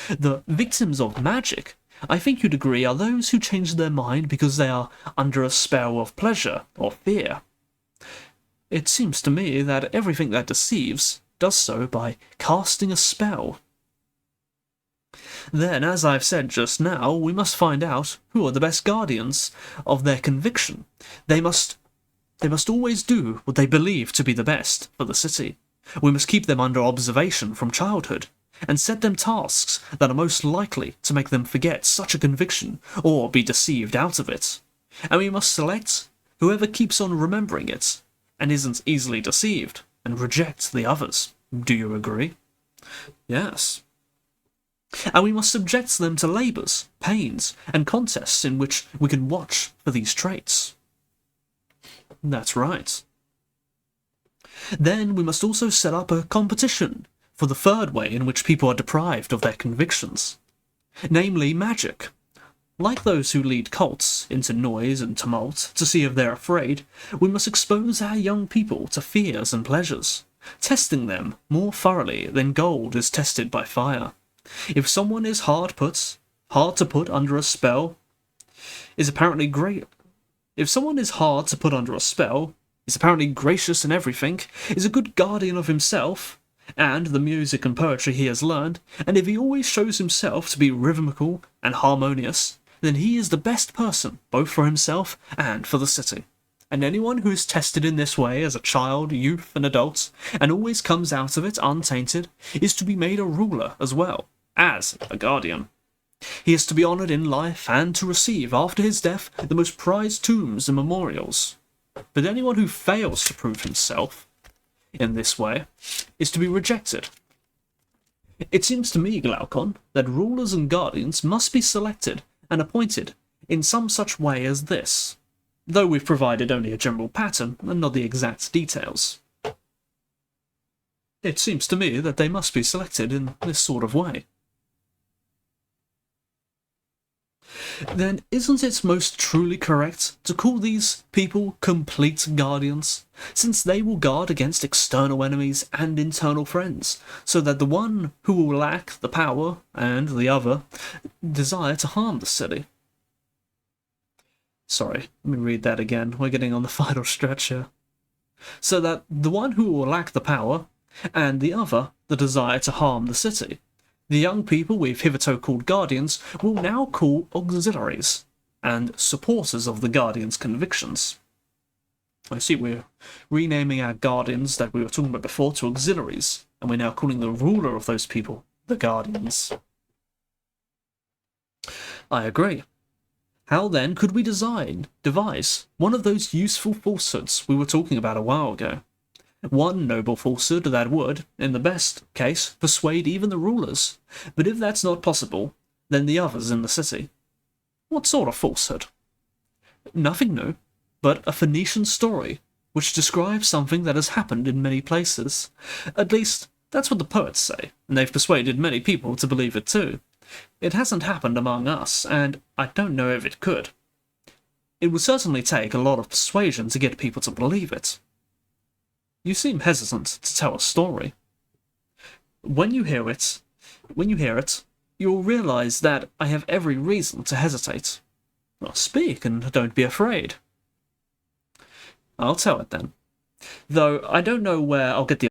The victims of magic, I think you'd agree, are those who change their mind because they are under a spell of pleasure or fear. It seems to me that everything that deceives does so by casting a spell. Then, as I've said just now, we must find out who are the best guardians of their conviction. They must always do what they believe to be the best for the city. We must keep them under observation from childhood, and set them tasks that are most likely to make them forget such a conviction or be deceived out of it. And we must select whoever keeps on remembering it and isn't easily deceived, and reject the others. Do you agree? Yes. And we must subject them to labours, pains, and contests in which we can watch for these traits. That's right. Then we must also set up a competition for the third way in which people are deprived of their convictions, namely magic. Like those who lead cults into noise and tumult to see if they're afraid, we must expose our young people to fears and pleasures, testing them more thoroughly than gold is tested by fire. If someone is hard to put under a spell, is apparently great. If someone is hard to put under a spell, is apparently gracious in everything, is a good guardian of himself and the music and poetry he has learned, and if he always shows himself to be rhythmical and harmonious, then he is the best person both for himself and for the city. And anyone who is tested in this way as a child, youth, and adult, and always comes out of it untainted, is to be made a ruler as well as a guardian. He is to be honoured in life and to receive, after his death, the most prized tombs and memorials. But anyone who fails to prove himself in this way is to be rejected. It seems to me, Glaucon, that rulers and guardians must be selected and appointed in some such way as this, though we've provided only a general pattern and not the exact details. It seems to me that they must be selected in this sort of way. Then isn't it most truly correct to call these people complete guardians, since they will guard against external enemies and internal friends, so that the one who will lack the power and the other desire to harm the city? Sorry, let me read that again. We're getting on the final stretch here. So that the one who will lack the power and the other the desire to harm the city, the young people we've hitherto called guardians will now call auxiliaries and supporters of the guardians' convictions. I see we're renaming our guardians that we were talking about before to auxiliaries, and we're now calling the ruler of those people the guardians. I agree. How then could we devise one of those useful falsehoods we were talking about a while ago? One noble falsehood that would, in the best case, persuade even the rulers, but if that's not possible, then the others in the city. What sort of falsehood? Nothing new, but a Phoenician story, which describes something that has happened in many places. At least, that's what the poets say, and they've persuaded many people to believe it too. It hasn't happened among us, and I don't know if it could. It would certainly take a lot of persuasion to get people to believe it. You seem hesitant to tell a story. When you hear it, you'll realise that I have every reason to hesitate. Well, speak, and don't be afraid. I'll tell it then. Though I don't know where I'll get the